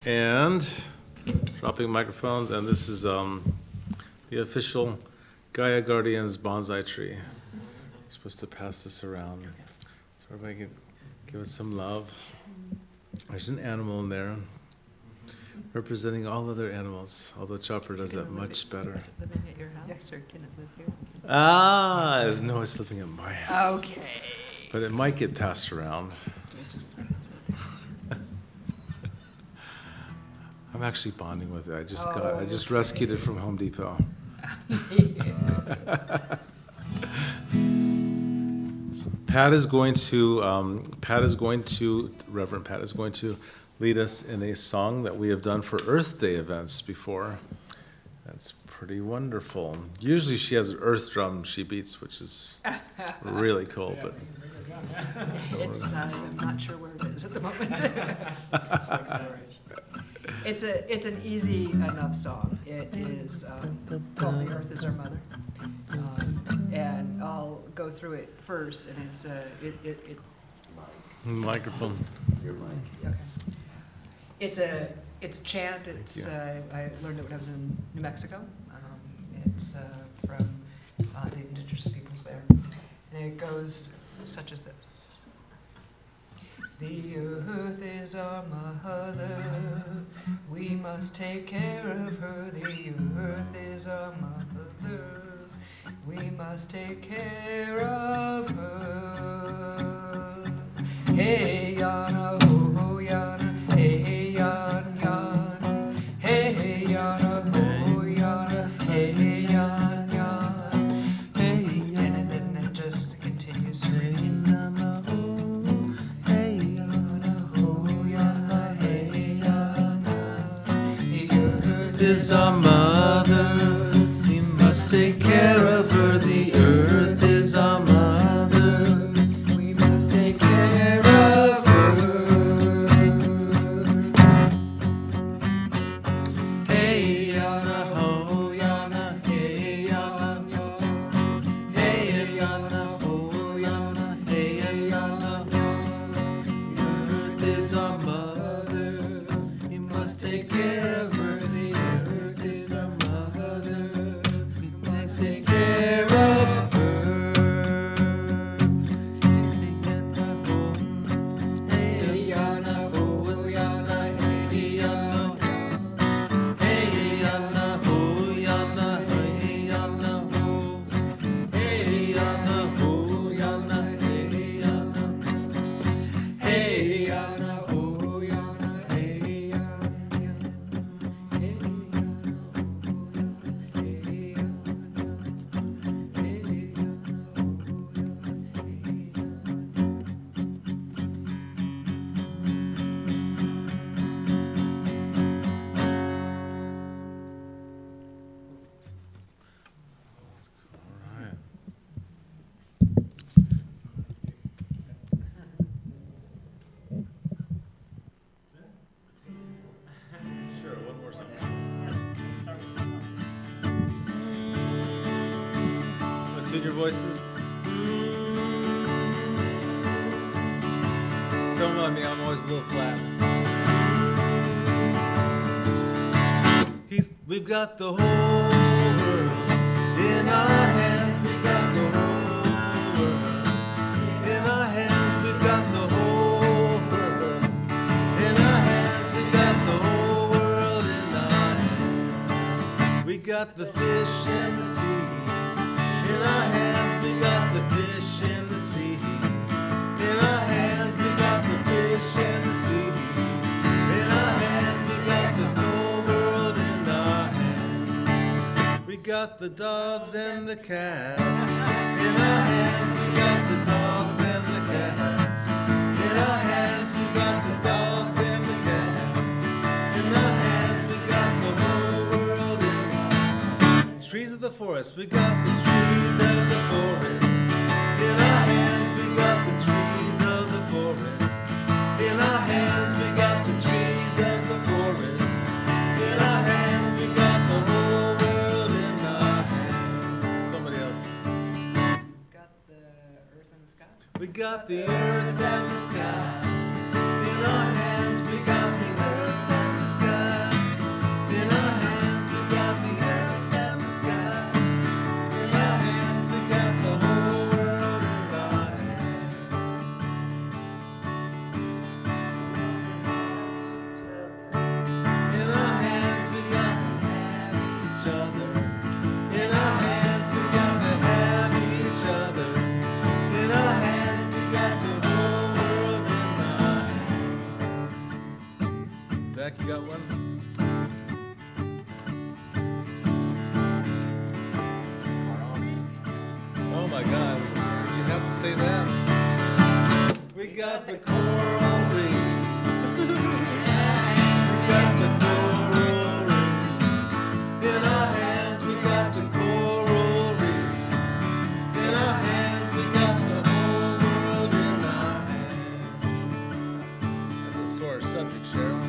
And dropping microphones, and this is the official Gaia Guardians bonsai tree. You're supposed to pass this around so everybody can give it some love. There's an animal in there representing all other animals, although Chopper does that much better. Is it living at your house, or can it live here? No, it's living at my house. Okay. But it might get passed around. I'm actually bonding with it. I just rescued it from Home Depot. So Reverend Pat is going to lead us in a song that we have done for Earth Day events before. That's pretty wonderful. Usually she has an earth drum she beats, which is really cool. But I'm not sure where it is at the moment. It's an easy enough song. It is called "The Earth Is Our Mother," and I'll go through it first. And it's microphone. Your mic. Okay. It's a chant. It's I learned it when I was in New Mexico. It's from the indigenous peoples there, and it goes such as this. The earth is our mother, we must take care of her. The earth is our mother, we must take care of her. Hey yana ho yana, hey yan yan, hey yana ho yana, hey yan yan, hey yan, and then it just continues ringing. Is our mother, we must take care of her. The earth is our mother, we must take care of her. Hey yana ho yana, hey yana yo, hey yana ho yana, hey yana yo. The earth is our mother, we must take care of her. Your voices. Don't mind me, I'm always a little flat. We've got the whole world in our hands. We've got the whole world in our hands. We've got the whole world in our hands. We've got the whole world in our hands. We got the fish in the sea. In our hands, we got the fish in the sea. In our hands, we got the fish in the sea. In our hands, we got the whole world in our hands. We got the dogs and the cats. In our hands, we got the dogs and the cats. In our hands, we got the dogs and the cats. In our hands, we got the whole world in our hands. Trees of the forest, we got the trees of the forest. In our hands we got the trees of the forest. In our hands we got the trees of the forest. In our hands we got the whole world in our hands. Somebody else. Got the earth and the sky? We got the earth and the sky. In our hands we got the earth and the sky. back, you got one? Oh my God, did you have to say that? We got the coral reefs. We got the coral reefs. In our hands, we got the coral reefs. In our hands, we got the whole world in our hands. That's a sore subject, Cheryl.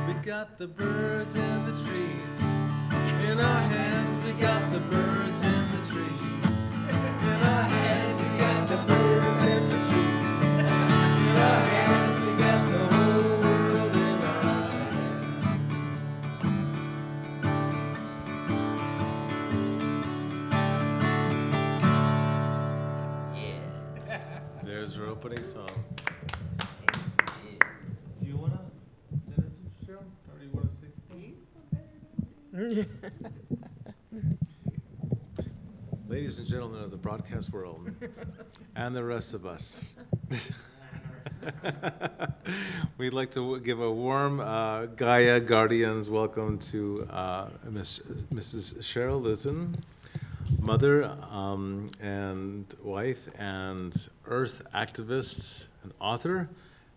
We got the birds in the trees. In our hands, we got the birds in the trees. In our hands, we got the birds in the trees. In our hands, we got the whole world in our hands. There's our opening song. Do you want to introduce Cheryl? Or do you want to say something? Ladies and gentlemen of the broadcast world, and the rest of us, we'd like to give a warm Gaia Guardians welcome to Mrs. Cheryl Leutjen, mother and wife and earth activist and author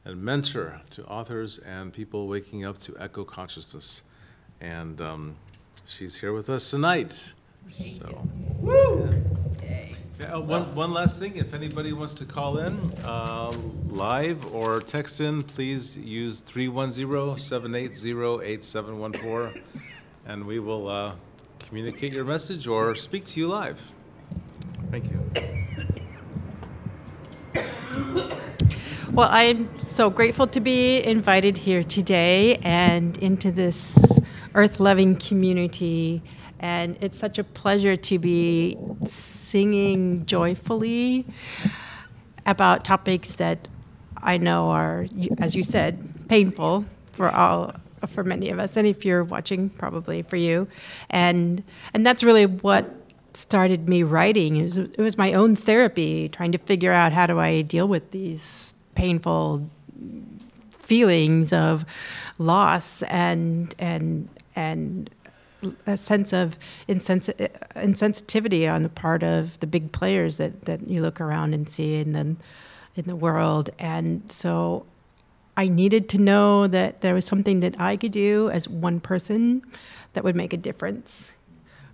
and mentor to authors and people waking up to echo consciousness. And she's here with us tonight. So, woo! Yeah, one last thing, if anybody wants to call in live or text in, please use 310-780-8714, and we will communicate your message or speak to you live. Thank you. Well, I'm so grateful to be invited here today and into this earth-loving community. And it's such a pleasure to be singing joyfully about topics that I know are, as you said, painful for many of us. And if you're watching, probably for you. And that's really what started me writing. It was my own therapy, trying to figure out how do I deal with these painful feelings of loss and a sense of insensitivity on the part of the big players that you look around and see in the world. And so I needed to know that there was something that I could do as one person that would make a difference.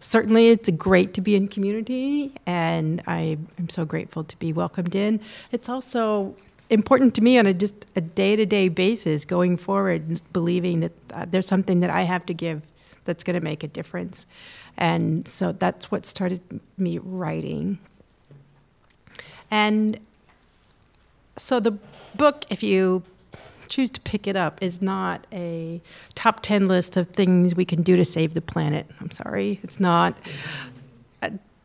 Certainly, it's great to be in community, and I am so grateful to be welcomed in. It's also important to me on just a day-to-day basis going forward, believing that there's something that I have to give that's going to make a difference. And so that's what started me writing. And so the book, if you choose to pick it up, is not a top 10 list of things we can do to save the planet. I'm sorry. It's not.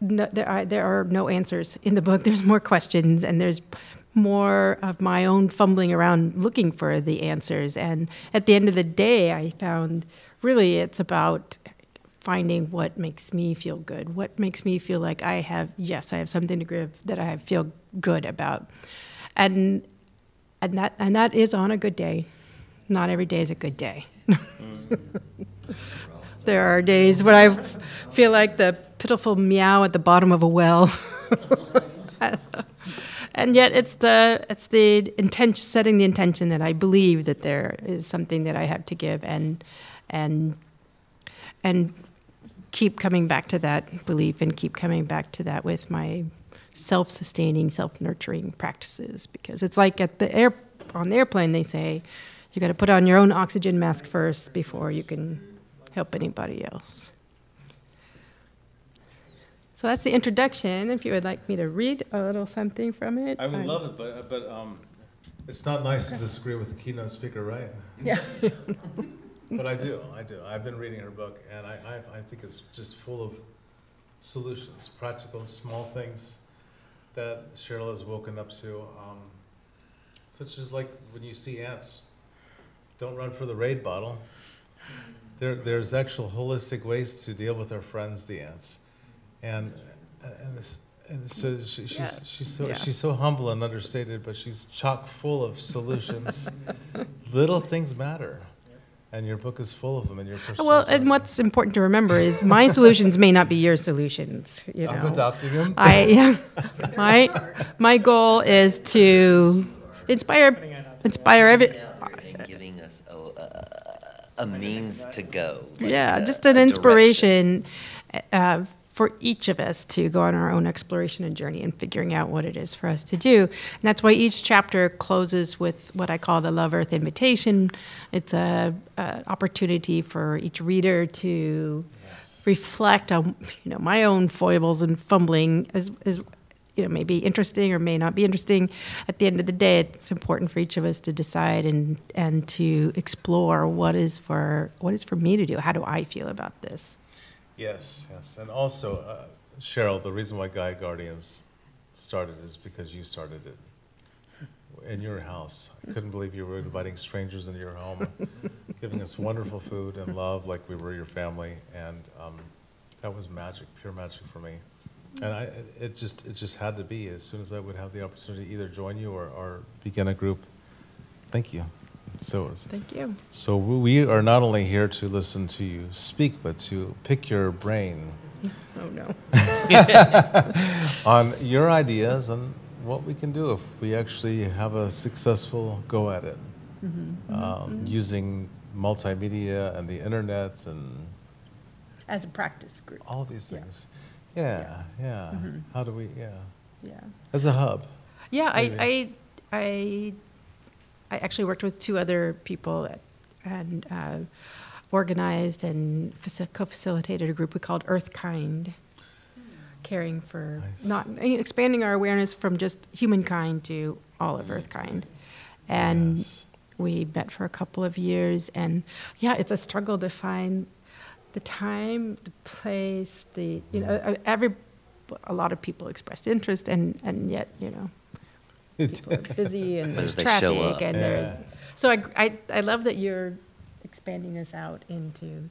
No, there are no answers in the book. There's more questions, and there's more of my own fumbling around looking for the answers. And at the end of the day, I found really it's about finding what makes me feel good, what makes me feel like I have something to give that I feel good about. And that is on a good day. Not every day is a good day. There are days when I feel like the pitiful meow at the bottom of a well. And yet it's the intention, setting the intention that I believe that there is something that I have to give, and keep coming back to that belief and keep coming back to that with my self-sustaining, self-nurturing practices. Because it's like on the airplane, they say, you got to put on your own oxygen mask first before you can help anybody else. So that's the introduction. If you would like me to read a little something from it. I would love it, but it's not nice to disagree with the keynote speaker, right? Yeah. But I do. I've been reading her book, and I think it's just full of solutions, practical, small things that Cheryl has woken up to, such as like when you see ants, don't run for the raid bottle. There's actual holistic ways to deal with our friends, the ants. And And so Yeah. she's so humble and understated, but she's chock full of solutions. Little things matter, and your book is full of them. And your personal Well, and journey. what's important to remember is my solutions may not be your solutions. You know, I'm adopting them. My goal is to inspire every. And giving us a means to go. Yeah, just an inspiration for each of us to go on our own exploration and journey and figuring out what it is for us to do. And that's why each chapter closes with what I call the Love Earth Invitation. It's a opportunity for each reader to reflect on my own foibles and fumbling as may be interesting or may not be interesting. At the end of the day, it's important for each of us to decide and to explore what is for me to do. How do I feel about this? Yes. And also, Cheryl, the reason why Gaia Guardians started is because you started it in your house. I couldn't believe you were inviting strangers into your home, giving us wonderful food and love like we were your family. And that was magic, pure magic for me. And it just had to be as soon as I would have the opportunity to either join you or begin a group. Thank you. Thank you. So we are not only here to listen to you speak, but to pick your brain Oh no. on your ideas and what we can do if we actually have a successful go at it, using multimedia and the internet and As a practice group. all these things. Yeah. How do we? Yeah. As a hub. Yeah, Maybe. I actually worked with two other people and organized and co-facilitated a group we called Earthkind, caring for expanding our awareness from just humankind to all of Earthkind. And we met for a couple of years, and it's a struggle to find the time, the place, a lot of people expressed interest, and yet, people are busy and there's They show traffic up. and there's. So I love that you're expanding this out into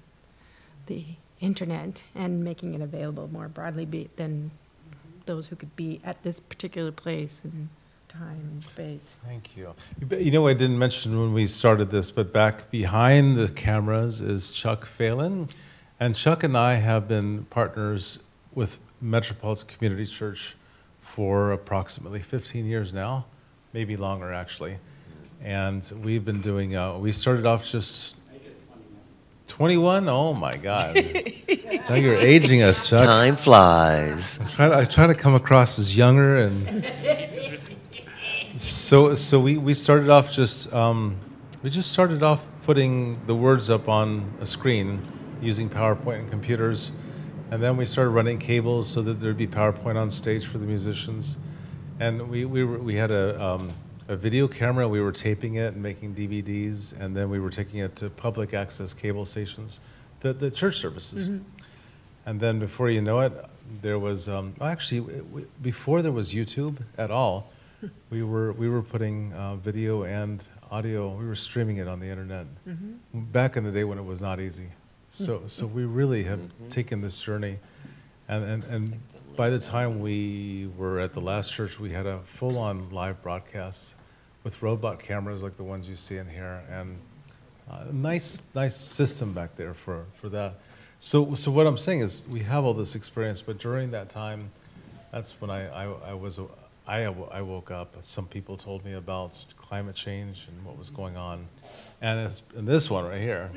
the internet and making it available more broadly than those who could be at this particular place and time and space. Thank you. I didn't mention when we started this, but back behind the cameras is Chuck Phelan. And Chuck and I have been partners with Metropolitan Community Church for approximately 15 years now, maybe longer actually. And we've been doing, we started off just 21? Oh my God. Now you're aging us, Chuck. Time flies. I try to come across as younger, and so we started off we just started off putting the words up on a screen using PowerPoint and computers, and then we started running cables so that there'd be PowerPoint on stage for the musicians, and we had a video camera. We were taping it and making DVDs, and then we were taking it to public access cable stations, the church services. And then before you know it, there was before there was YouTube at all, we were putting video and audio. We were streaming it on the internet back in the day when it was not easy. So we really have taken this journey, and by the time we were at the last church, we had a full-on live broadcast with robot cameras like the ones you see in here, and a nice system back there for that. So what I'm saying is we have all this experience, but during that time, that's when I woke up. Some people told me about climate change and what was going on, and this one right here,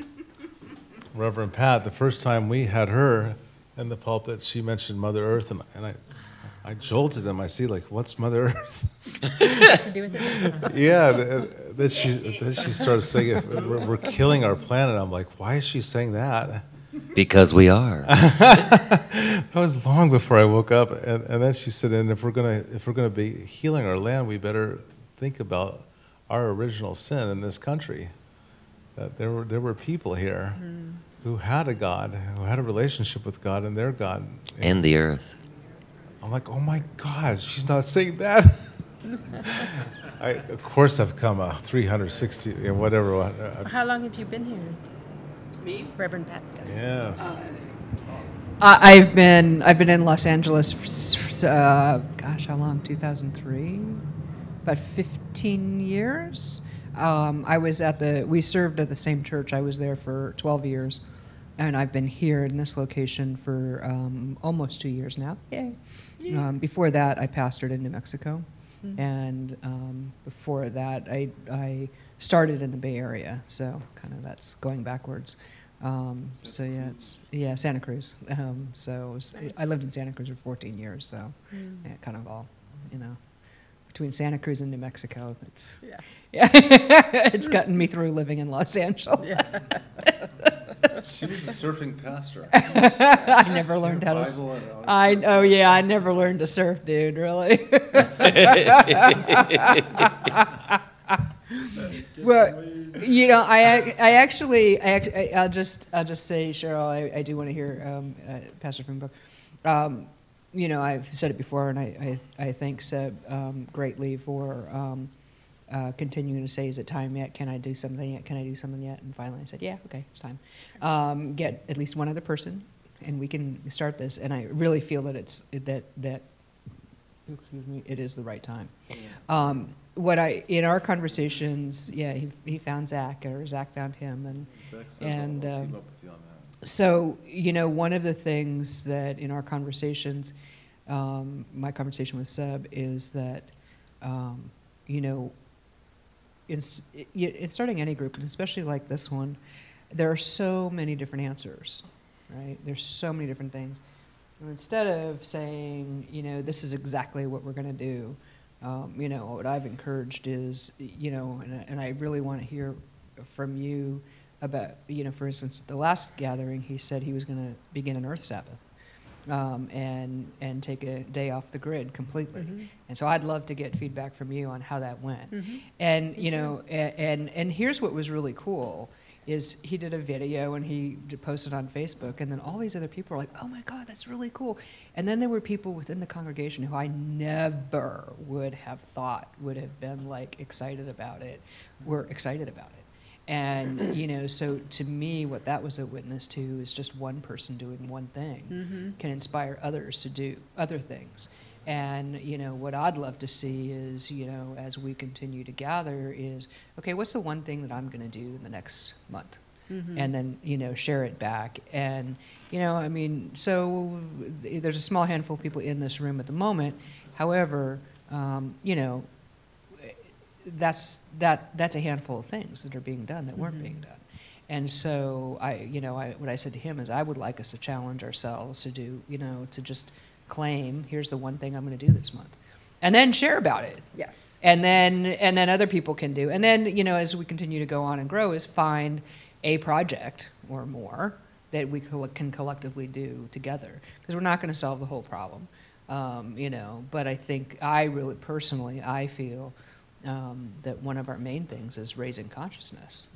Reverend Pat. The first time we had her in the pulpit, she mentioned Mother Earth, and I jolted him. I see, like, what's Mother Earth? To do with it? Yeah, then she started saying we're killing our planet. I'm like, why is she saying that? Because we are. That was long before I woke up, and then she said, and if we're gonna be healing our land, we better think about our original sin in this country. That there were people here who had a God, who had a relationship with God and their God. And the earth. I'm like, oh my God, she's not saying that. Of course I've come 360 and whatever. How long have you been here? Me? Reverend Pat, yes. Yes. I've been in Los Angeles for, gosh, how long? 2003, about 15 years. We served at the same church. I was there for 12 years, and I've been here in this location for almost 2 years now. Yay! Before that, I pastored in New Mexico, and before that, I started in the Bay Area. So kind of that's going backwards. So yeah, Santa Cruz. I lived in Santa Cruz for 14 years. So yeah, kind of all, between Santa Cruz and New Mexico, it's gotten me through living in Los Angeles. She was a surfing pastor. I never learned how to. I never learned to surf, dude. Really. Well, I'll just say, Cheryl, I do want to hear Pastor Finbook. I've said it before, and I thank Seb greatly for continuing to say, is it time yet? Can I do something yet? Can I do something yet? And finally I said, yeah, okay, it's time. Get at least one other person, and we can start this. And I really feel that it is the right time. In our conversations, he found Zach, or Zach found him, and Zach says, I'll team up with you on that. So, one of the things that in our conversations, my conversation with Seb is that, in starting any group, and especially like this one, there are so many different answers, right? There's so many different things. And instead of saying, this is exactly what we're going to do, what I've encouraged is, and I really want to hear from you about, for instance, at the last gathering, he said he was going to begin an Earth Sabbath and take a day off the grid completely. Mm-hmm. And so I'd love to get feedback from you on how that went. Mm-hmm. And, and here's what was really cool is he did a video and he posted on Facebook, and then all these other people were like, oh my God, that's really cool. And then there were people within the congregation who I never would have thought would have been like excited about it, were excited about it. And, so to me, what that was a witness to is just one person doing one thing can inspire others to do other things. And, what I'd love to see is, as we continue to gather is, okay, what's the one thing that I'm going to do in the next month? Mm-hmm. And then, share it back. And, so there's a small handful of people in this room at the moment. However, that's a handful of things that are being done that weren't being done. And so what I said to him is I would like us to challenge ourselves to do, to just claim, here's the one thing I'm going to do this month, and then share about it. Yes. And then other people can do. And then, as we continue to go on and grow, is find a project or more that we can collectively do together, because we're not going to solve the whole problem. But I think I really personally, I feel that one of our main things is raising consciousness.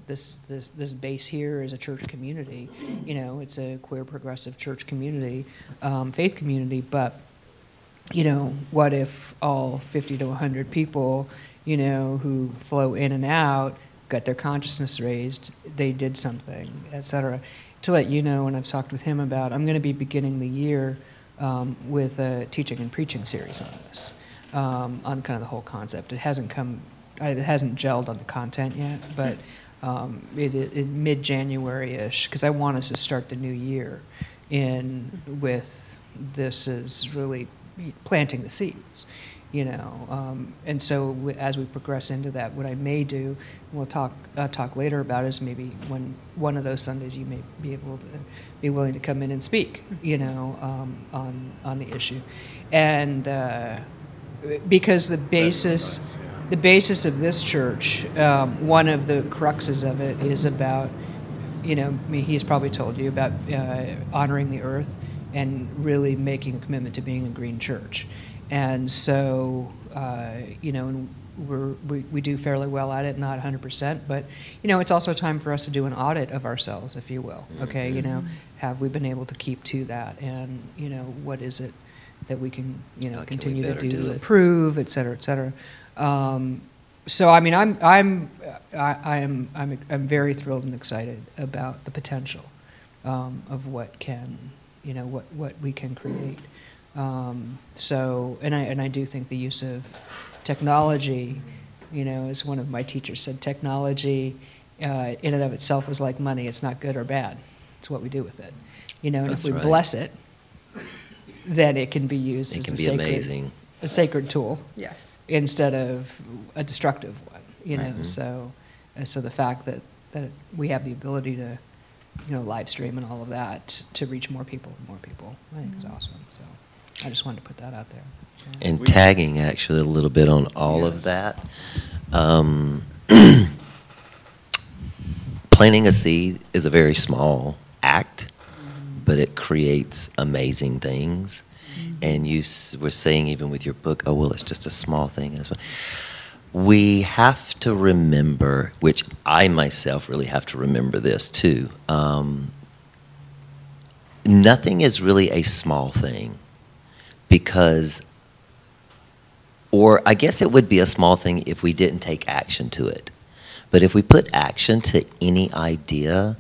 This base here is a church community. It's a queer progressive church community, faith community. But what if all 50 to 100 people, who flow in and out, got their consciousness raised, they did something, etc. To let you know, and I've talked with him about, I'm going to be beginning the year with a teaching and preaching series on this, on kind of the whole concept. It hasn't gelled on the content yet, but in mid-January-ish, because I want us to start the new year with this is really planting the seeds, and so as we progress into that, what I may do, we'll talk later about, is maybe when one of those Sundays you may be able to be willing to come in and speak, on the issue, and because the basis of this church, one of the cruxes of it is about, he's probably told you about honoring the earth and really making a commitment to being a green church. And so, we do fairly well at it, not 100%, but, it's also time for us to do an audit of ourselves, if you will, okay? Have we been able to keep to that? And, what is it that we can, continue to do, improve, et cetera, et cetera. So I mean, I'm very thrilled and excited about the potential of what can, what we can create. So, and I do think the use of technology, as one of my teachers said, technology in and of itself is like money. It's not good or bad. It's what we do with it. And That's if we right. bless it, then it can be used It as can a be amazing. sacred tool. Yes. Instead of a destructive one, Mhm. So the fact that we have the ability to, live stream and all of that to reach more people, I think is awesome. So I just wanted to put that out there. Yeah. And tagging actually a little bit on all of that. Planting a seed is a very small act, but it creates amazing things. And you were saying even with your book, oh, well, it's just a small thing. We have to remember, which I myself really have to remember this too, nothing is really a small thing because, or I guess it would be a small thing if we didn't take action to it. But if we put action to any idea,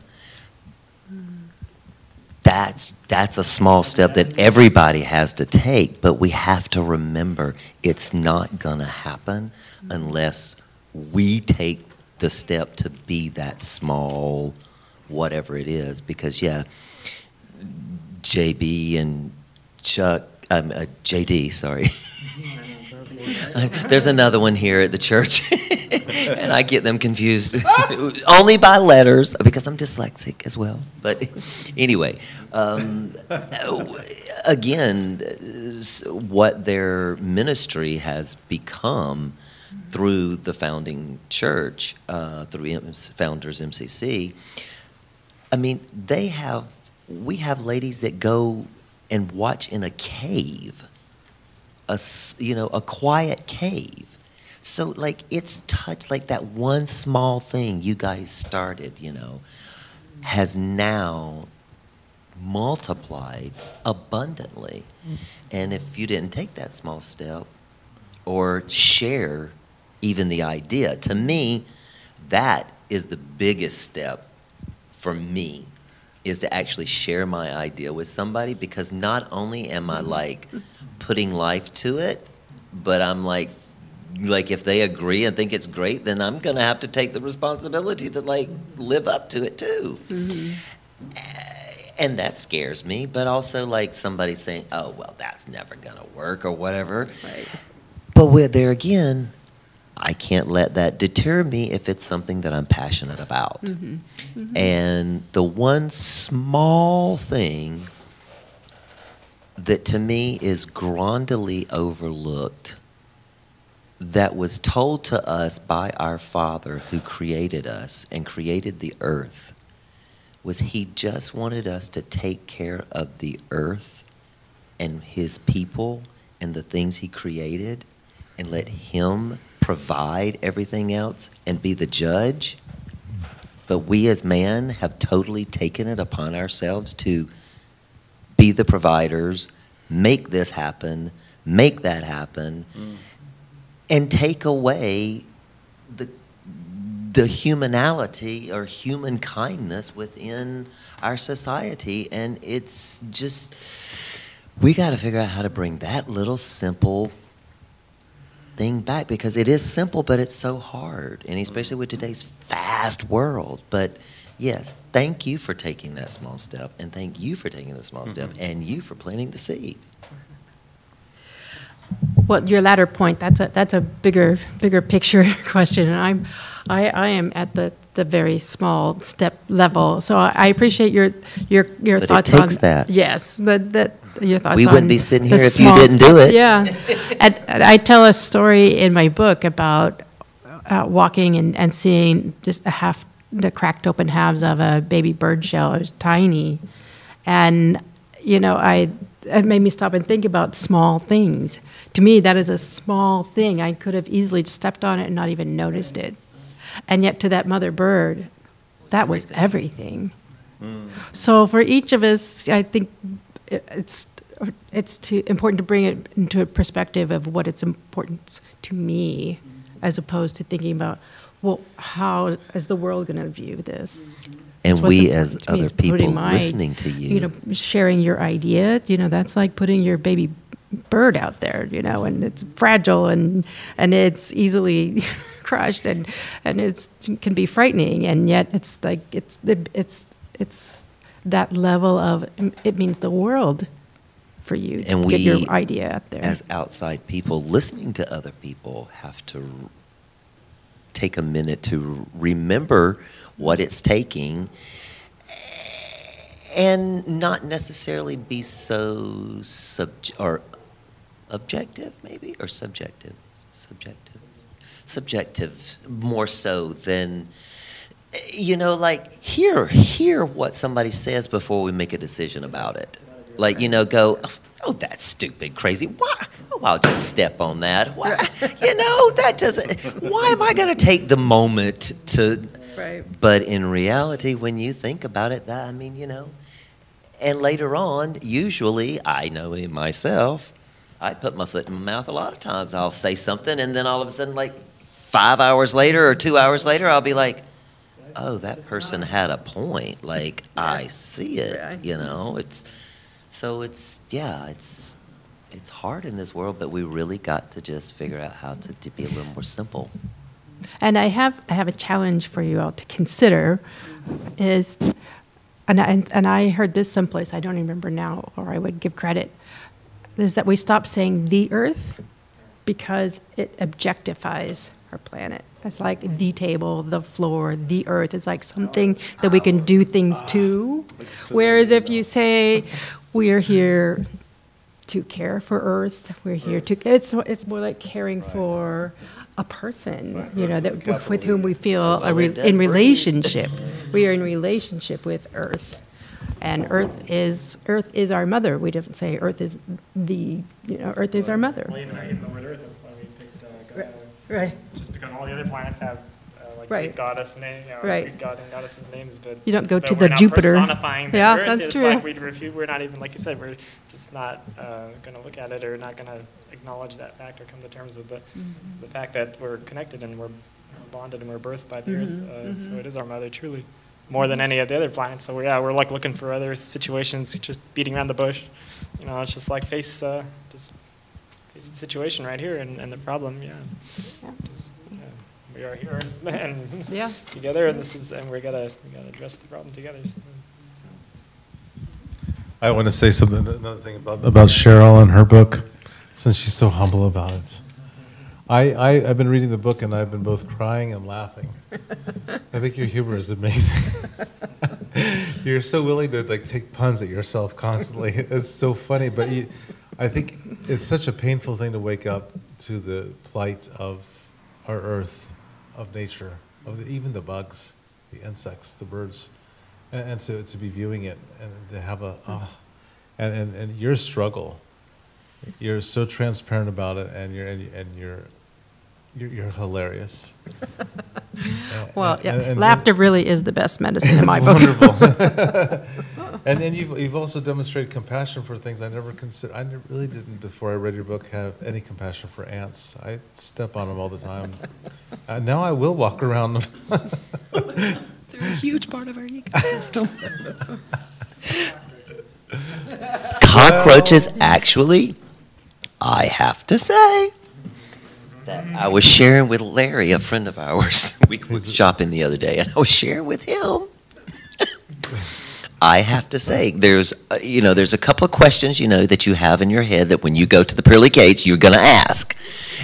that's a small step that everybody has to take, but we have to remember it's not gonna happen unless we take the step to be that small, whatever it is. Because yeah, JB and Chuck, JD, sorry. There's another one here at the church, and I get them confused only by letters because I'm dyslexic as well. But anyway, again, what their ministry has become through the founding church, through Founders MCC, I mean, we have ladies that go and watch in a cave. A quiet cave. So like it's touched, like that one small thing you guys started, has now multiplied abundantly. And if you didn't take that small step or share even the idea, to me, that is the biggest step for me, is to actually share my idea with somebody, because not only am I like putting life to it, but I'm like if they agree and think it's great, then I'm gonna have to take the responsibility to like live up to it too. And that scares me, but also like somebody saying, oh, well, that's never gonna work or whatever. Right. But there again, I can't let that deter me if it's something that I'm passionate about. And the one small thing that to me is grandly overlooked, that was told to us by our Father who created us and created the earth, was He just wanted us to take care of the earth and His people and the things He created, and let Him provide everything else and be the judge. But we as man have totally taken it upon ourselves to be the providers, make this happen, make that happen, and take away the humanality or human kindness within our society. And it's just, we got to figure out how to bring that little simple thing back, because it is simple, but it's so hard, and especially with today's fast world. But yes, thank you for taking that small step, and thank you for taking the small step, and you for planting the seed. Well, your latter point, that's a bigger picture question, and I am at the very small step level. So I appreciate your But thoughts it takes on that. Yes, your thoughts. We wouldn't on be sitting the here if you small didn't do step. it. Yeah, and I tell a story in my book about walking and seeing just the cracked open halves of a baby bird shell. It was tiny, and it made me stop and think about small things. To me, that is a small thing. I could have easily stepped on it and not even noticed it. And yet to that mother bird, that was everything. So for each of us, I think it's important to bring it into a perspective of what it's important to me, as opposed to thinking about, well, how is the world going to view this? And what's we, important as to me, other is putting people my, listening to you, sharing your idea, that's like putting your baby bird out there, and it's fragile and it's easily crushed and it can be frightening, and yet it's like it's that level of, it means the world for you to and get your we, idea out there. as outside people listening to other people, have to take a minute to remember what it's taking, and not necessarily be so objective, maybe, or subjective more so than, like, hear what somebody says before we make a decision about it. Like, go, oh, that's stupid, crazy. Why? Oh, I'll just step on that. Why? That doesn't. Why am I going to take the moment to? Right. But in reality, when you think about it, and later on, usually, I know in myself, I put my foot in my mouth a lot of times. I'll say something, and then all of a sudden, like 5 hours later or 2 hours later, I'll be like, oh, that person had a point. Like, I see it, It's hard in this world, but we really got to just figure out how to be a little more simple. And I have a challenge for you all to consider is, and I heard this someplace, I don't remember now, or I would give credit, is that we stop saying the earth because it objectifies our planet. It's like the table, the floor, the earth. It's like something that we can do things to. Whereas if you say we are here to care for earth, we're here to, it's more like caring for a person, that with whom we feel in relationship. We are in relationship with earth. And earth is our mother. We don't say earth is earth is our mother. Well, even the word earth, that's why we picked Gaia. Right. Just because all the other planets have Right. Greek goddess name, Right. Greek god and goddesses names, but You don't go but to we're the not Jupiter. personifying the Yeah, earth. that's It's true. like we'd refute. We're not even, like you said, we're just not going to look at it or not going to acknowledge that fact or come to terms with the fact that we're connected and we're bonded and we're birthed by the earth. So it is our mother, truly, more than any of the other planets. So we're like looking for other situations, just beating around the bush. It's just like face the situation right here and the problem. We are here and together, and we gotta address the problem together. I want to say another thing about Cheryl and her book, since she's so humble about it. I've been reading the book and I've been both crying and laughing. I think your humor is amazing. You're so willing to take puns at yourself constantly. It's so funny, but I think it's such a painful thing to wake up to the plight of our earth, of nature, even the bugs, the insects, the birds, and to be viewing it and to have and your struggle. You're so transparent about it, and you're hilarious. Well, laughter really is the best medicine in my book. Wonderful. and you've also demonstrated compassion for things I never considered. I really didn't, before I read your book, have any compassion for ants. I step on them all the time. Now I will walk around them. They're a huge part of our ecosystem. Cockroaches, actually, I have to say, that I was sharing with Larry, a friend of ours. We were shopping the other day, and I was sharing with him. I have to say, there's a couple of questions, that you have in your head that when you go to the pearly gates, you're going to ask.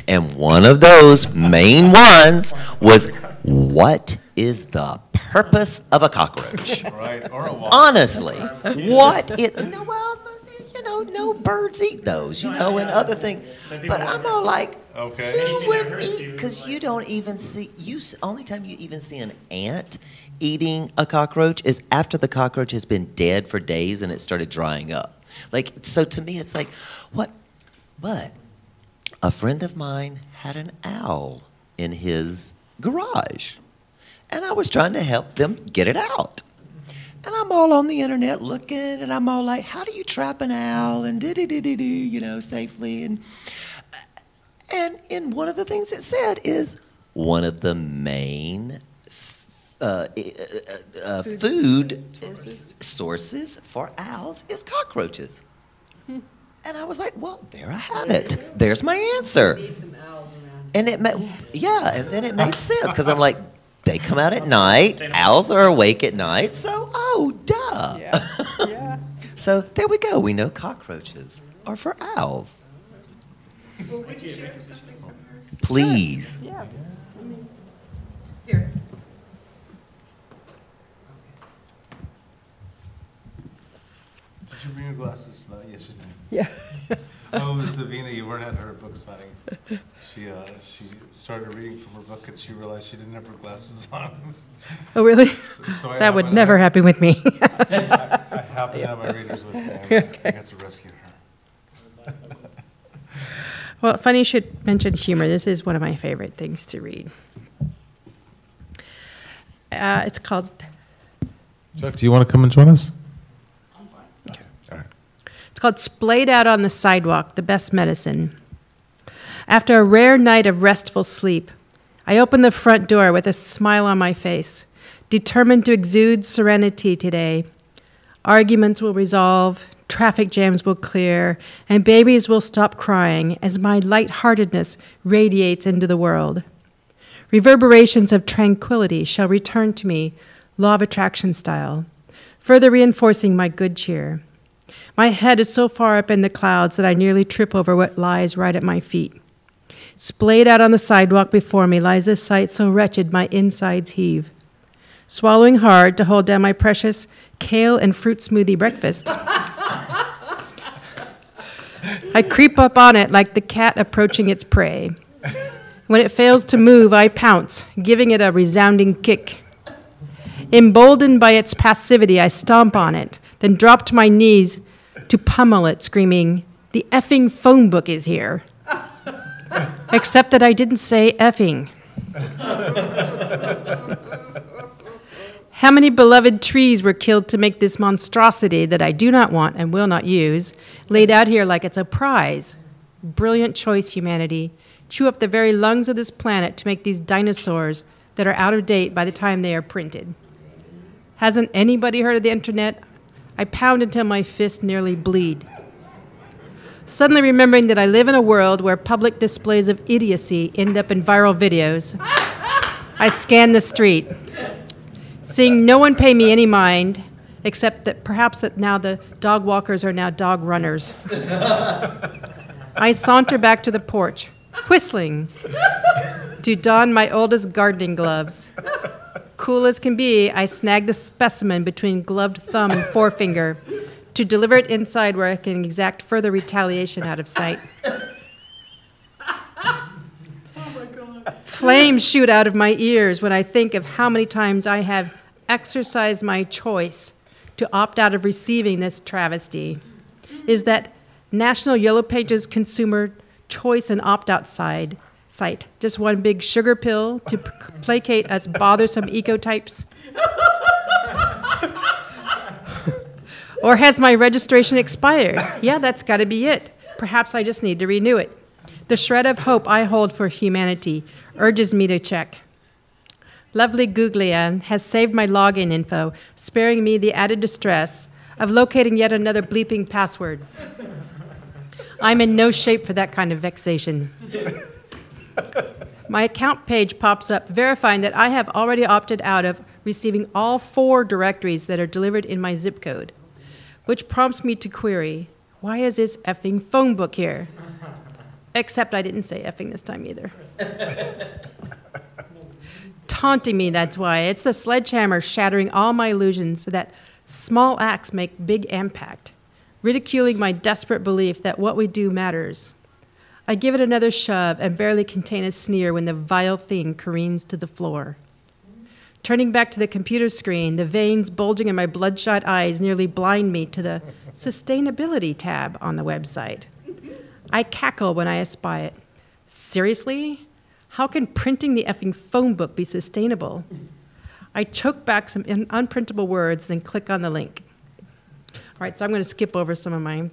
And one of those main ones was, what is the purpose of a cockroach? Right, or a wasp. Honestly, what is, no birds eat those, and other things. But I'm all like, okay. who would eat? Because you don't even see, only time you even see an ant eating a cockroach is after the cockroach has been dead for days and it started drying up. So to me, it's like, what? But a friend of mine had an owl in his garage, and I was trying to help them get it out. And I'm all on the internet looking, and I'm all like, how do you trap an owl and safely? And in one of the things it said is one of the main food sources for owls is cockroaches. And I was like, well, there I have it. There's my answer. Need some owls around. And it and then it made sense because I'm like, they come out at night. Owls are awake at night, so duh. Yeah. So there we go. We know cockroaches are for owls. Well, would you share something from her? Please. Yeah. Here. Did you bring your glasses tonight? Yes, you did. Yeah. Oh, it was Davina. You weren't at her book signing. She started reading from her book and she realized she didn't have her glasses on. Oh, really? So That would never happen with me. I happen to have my readers with me. I got to rescue her. Well, funny you should mention humor. This is one of my favorite things to read. It's called, Chuck, do you want to come and join us? Okay. All right. it's called Splayed Out on the Sidewalk, the Best Medicine. After a rare night of restful sleep, I opened the front door with a smile on my face, determined to exude serenity today. Arguments will resolve, traffic jams will clear, and babies will stop crying as my lightheartedness radiates into the world. Reverberations of tranquility shall return to me, law of attraction style, further reinforcing my good cheer. My head is so far up in the clouds that I nearly trip over what lies right at my feet. Splayed out on the sidewalk before me lies a sight so wretched my insides heave. Swallowing hard to hold down my precious kale and fruit smoothie breakfast, I creep up on it like the cat approaching its prey. When it fails to move, I pounce, giving it a resounding kick. Emboldened by its passivity, I stomp on it, then drop to my knees to pummel it, screaming, "The effing phone book is here." Except that I didn't say effing. How many beloved trees were killed to make this monstrosity that I do not want and will not use, laid out here like it's a prize? Brilliant choice, humanity. Chew up the very lungs of this planet to make these dinosaurs that are out of date by the time they are printed. Hasn't anybody heard of the internet? I pound until my fists nearly bleed. Suddenly remembering that I live in a world where public displays of idiocy end up in viral videos, I scan the street, seeing no one pay me any mind, except that perhaps that now the dog walkers are now dog runners. I saunter back to the porch, whistling, to don my oldest gardening gloves. Cool as can be, I snag the specimen between gloved thumb and forefinger to deliver it inside where I can exact further retaliation out of sight. Flames shoot out of my ears when I think of how many times I have exercised my choice to opt out of receiving this travesty. Is that National Yellow Pages consumer choice and opt-out site just one big sugar pill to placate us bothersome ecotypes? Or has my registration expired? Yeah, that's got to be it. Perhaps I just need to renew it. The shred of hope I hold for humanity urges me to check. Lovely Googlia has saved my login info, sparing me the added distress of locating yet another bleeping password. I'm in no shape for that kind of vexation. My account page pops up verifying that I have already opted out of receiving all 4 directories that are delivered in my zip code, which prompts me to query, why is this effing phone book here? Except I didn't say effing this time either. Taunting me, that's why. It's the sledgehammer shattering all my illusions so that small acts make big impact, ridiculing my desperate belief that what we do matters. I give it another shove and barely contain a sneer when the vile thing careens to the floor. Turning back to the computer screen, the veins bulging in my bloodshot eyes nearly blind me to the sustainability tab on the website. I cackle when I espy it. Seriously? How can printing the effing phone book be sustainable? I choke back some unprintable words, then click on the link. All right, so I'm going to skip over some of my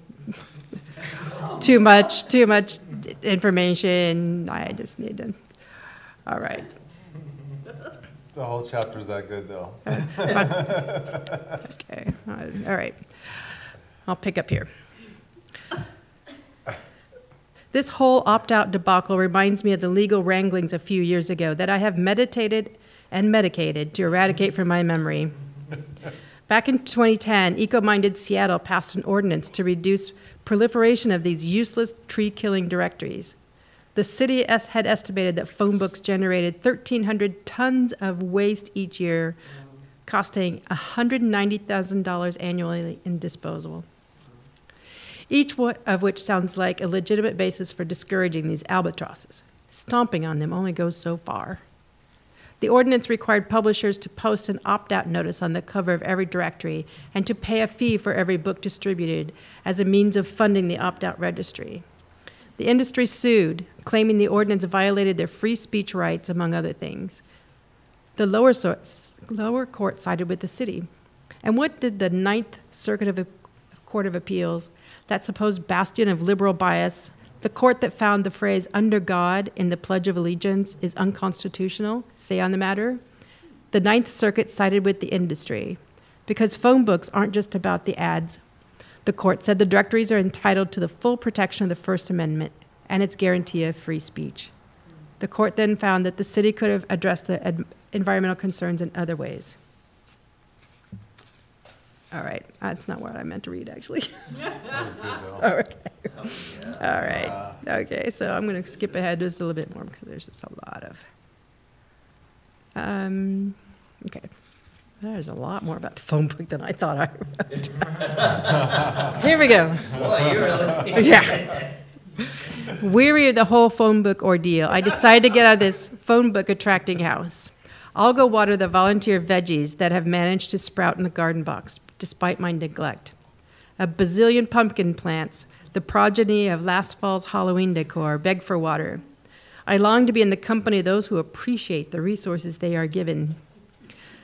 too much information. I just need to. All right. The whole chapter's that good, though. Okay, all right. I'll pick up here. This whole opt-out debacle reminds me of the legal wranglings a few years ago that I have meditated and medicated to eradicate from my memory. Back in 2010, Eco-Minded Seattle passed an ordinance to reduce proliferation of these useless tree-killing directories. The city had estimated that phone books generated 1,300 tons of waste each year, costing $190,000 annually in disposal. Each of which sounds like a legitimate basis for discouraging these albatrosses. Stomping on them only goes so far. The ordinance required publishers to post an opt-out notice on the cover of every directory and to pay a fee for every book distributed as a means of funding the opt-out registry. The industry sued, claiming the ordinance violated their free speech rights, among other things. The lower court sided with the city. And what did the Ninth Circuit Court of Appeals, that supposed bastion of liberal bias, the court that found the phrase "under God" in the Pledge of Allegiance is unconstitutional, say on the matter? The Ninth Circuit sided with the industry, because phone books aren't just about the ads. The court said the directories are entitled to the full protection of the First Amendment and its guarantee of free speech. The court then found that the city could have addressed the environmental concerns in other ways. All right, that's not what I meant to read, actually. That was good, though. Okay. All right. Okay, so I'm going to skip ahead just a little bit more because there's just a lot of. Okay. There's a lot more about the phone book than I thought I wrote. Here we go. Boy, you really. Yeah. Weary of the whole phone book ordeal, I decided to get out of this phone book attracting house. I'll go water the volunteer veggies that have managed to sprout in the garden box, despite my neglect. A bazillion pumpkin plants, the progeny of last fall's Halloween decor, beg for water. I long to be in the company of those who appreciate the resources they are given.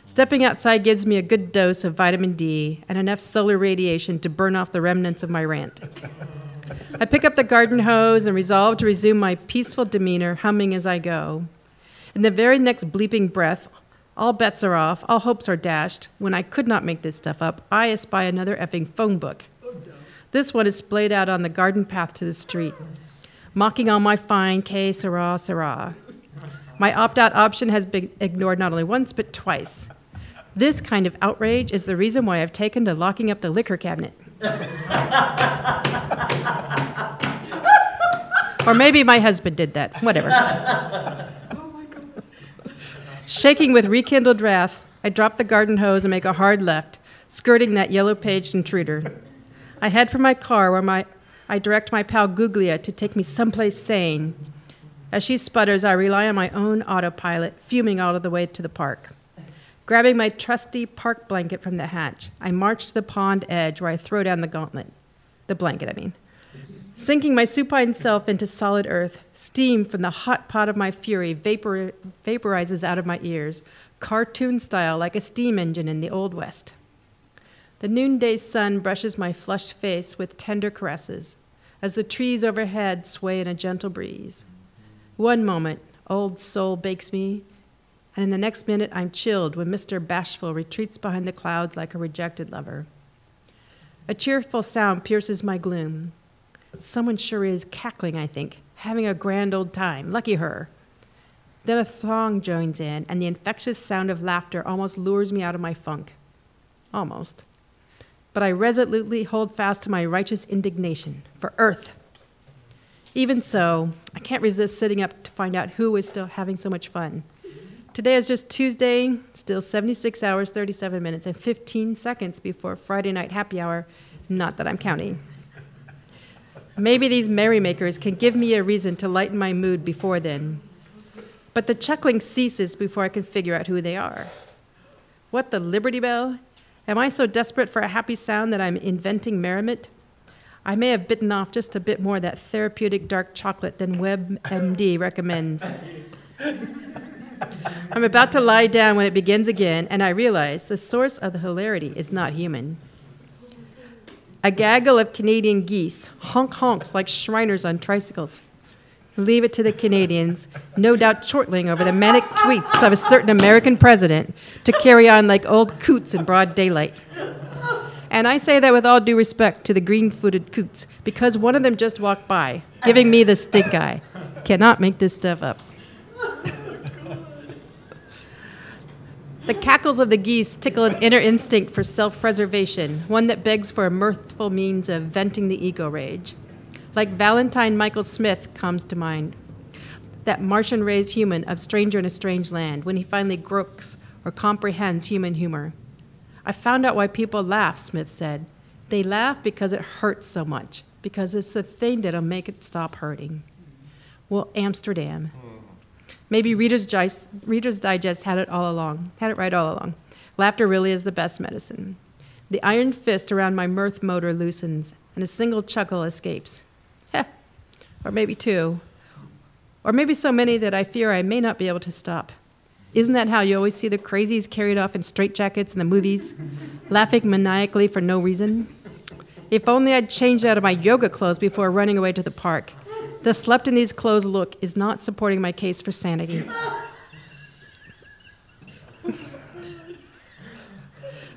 Stepping outside gives me a good dose of vitamin D and enough solar radiation to burn off the remnants of my rant. I pick up the garden hose and resolve to resume my peaceful demeanor, humming as I go. In the very next bleeping breath, all bets are off, all hopes are dashed. When I could not make this stuff up, I espy another effing phone book. This one is splayed out on the garden path to the street, mocking all my fine que sera, sera. My opt-out option has been ignored not only once, but twice. This kind of outrage is the reason why I've taken to locking up the liquor cabinet. Or maybe my husband did that, whatever. Shaking with rekindled wrath, I drop the garden hose and make a hard left, skirting that yellow-paged intruder. I head for my car where I direct my pal Guglia to take me someplace sane. As she sputters, I rely on my own autopilot, fuming all of the way to the park. Grabbing my trusty park blanket from the hatch, I march to the pond edge where I throw down the gauntlet. The blanket, I mean. Sinking my supine self into solid earth, steam from the hot pot of my fury vaporizes out of my ears, cartoon style like a steam engine in the Old West. The noonday sun brushes my flushed face with tender caresses as the trees overhead sway in a gentle breeze. One moment, old soul bakes me, and in the next minute I'm chilled when Mr. Bashful retreats behind the clouds like a rejected lover. A cheerful sound pierces my gloom. Someone sure is cackling, I think, having a grand old time. Lucky her. Then a throng joins in, and the infectious sound of laughter almost lures me out of my funk. Almost. But I resolutely hold fast to my righteous indignation for Earth. Even so, I can't resist sitting up to find out who is still having so much fun. Today is just Tuesday, still 76 hours, 37 minutes, and 15 seconds before Friday night happy hour, not that I'm counting. Maybe these merrymakers can give me a reason to lighten my mood before then. But the chuckling ceases before I can figure out who they are. What, the Liberty Bell? Am I so desperate for a happy sound that I'm inventing merriment? I may have bitten off just a bit more of that therapeutic dark chocolate than WebMD recommends. I'm about to lie down when it begins again, and I realize the source of the hilarity is not human. A gaggle of Canadian geese honks like Shriners on tricycles. Leave it to the Canadians, no doubt chortling over the manic tweets of a certain American president, to carry on like old coots in broad daylight. And I say that with all due respect to the green-footed coots, because one of them just walked by, giving me the stink eye. Cannot make this stuff up. The cackles of the geese tickle an inner instinct for self-preservation, one that begs for a mirthful means of venting the ego rage. Like Valentine Michael Smith comes to mind, that Martian-raised human of Stranger in a Strange Land, when he finally gropes or comprehends human humor. I found out why people laugh, Smith said. They laugh because it hurts so much, because it's the thing that'll make it stop hurting. Well, Amsterdam. Maybe Reader's Digest had it right all along. Laughter really is the best medicine. The iron fist around my mirth motor loosens, and a single chuckle escapes. Or maybe two. Or maybe so many that I fear I may not be able to stop. Isn't that how you always see the crazies carried off in straitjackets in the movies, laughing maniacally for no reason? If only I'd changed out of my yoga clothes before running away to the park. The slept in these clothes look is not supporting my case for sanity.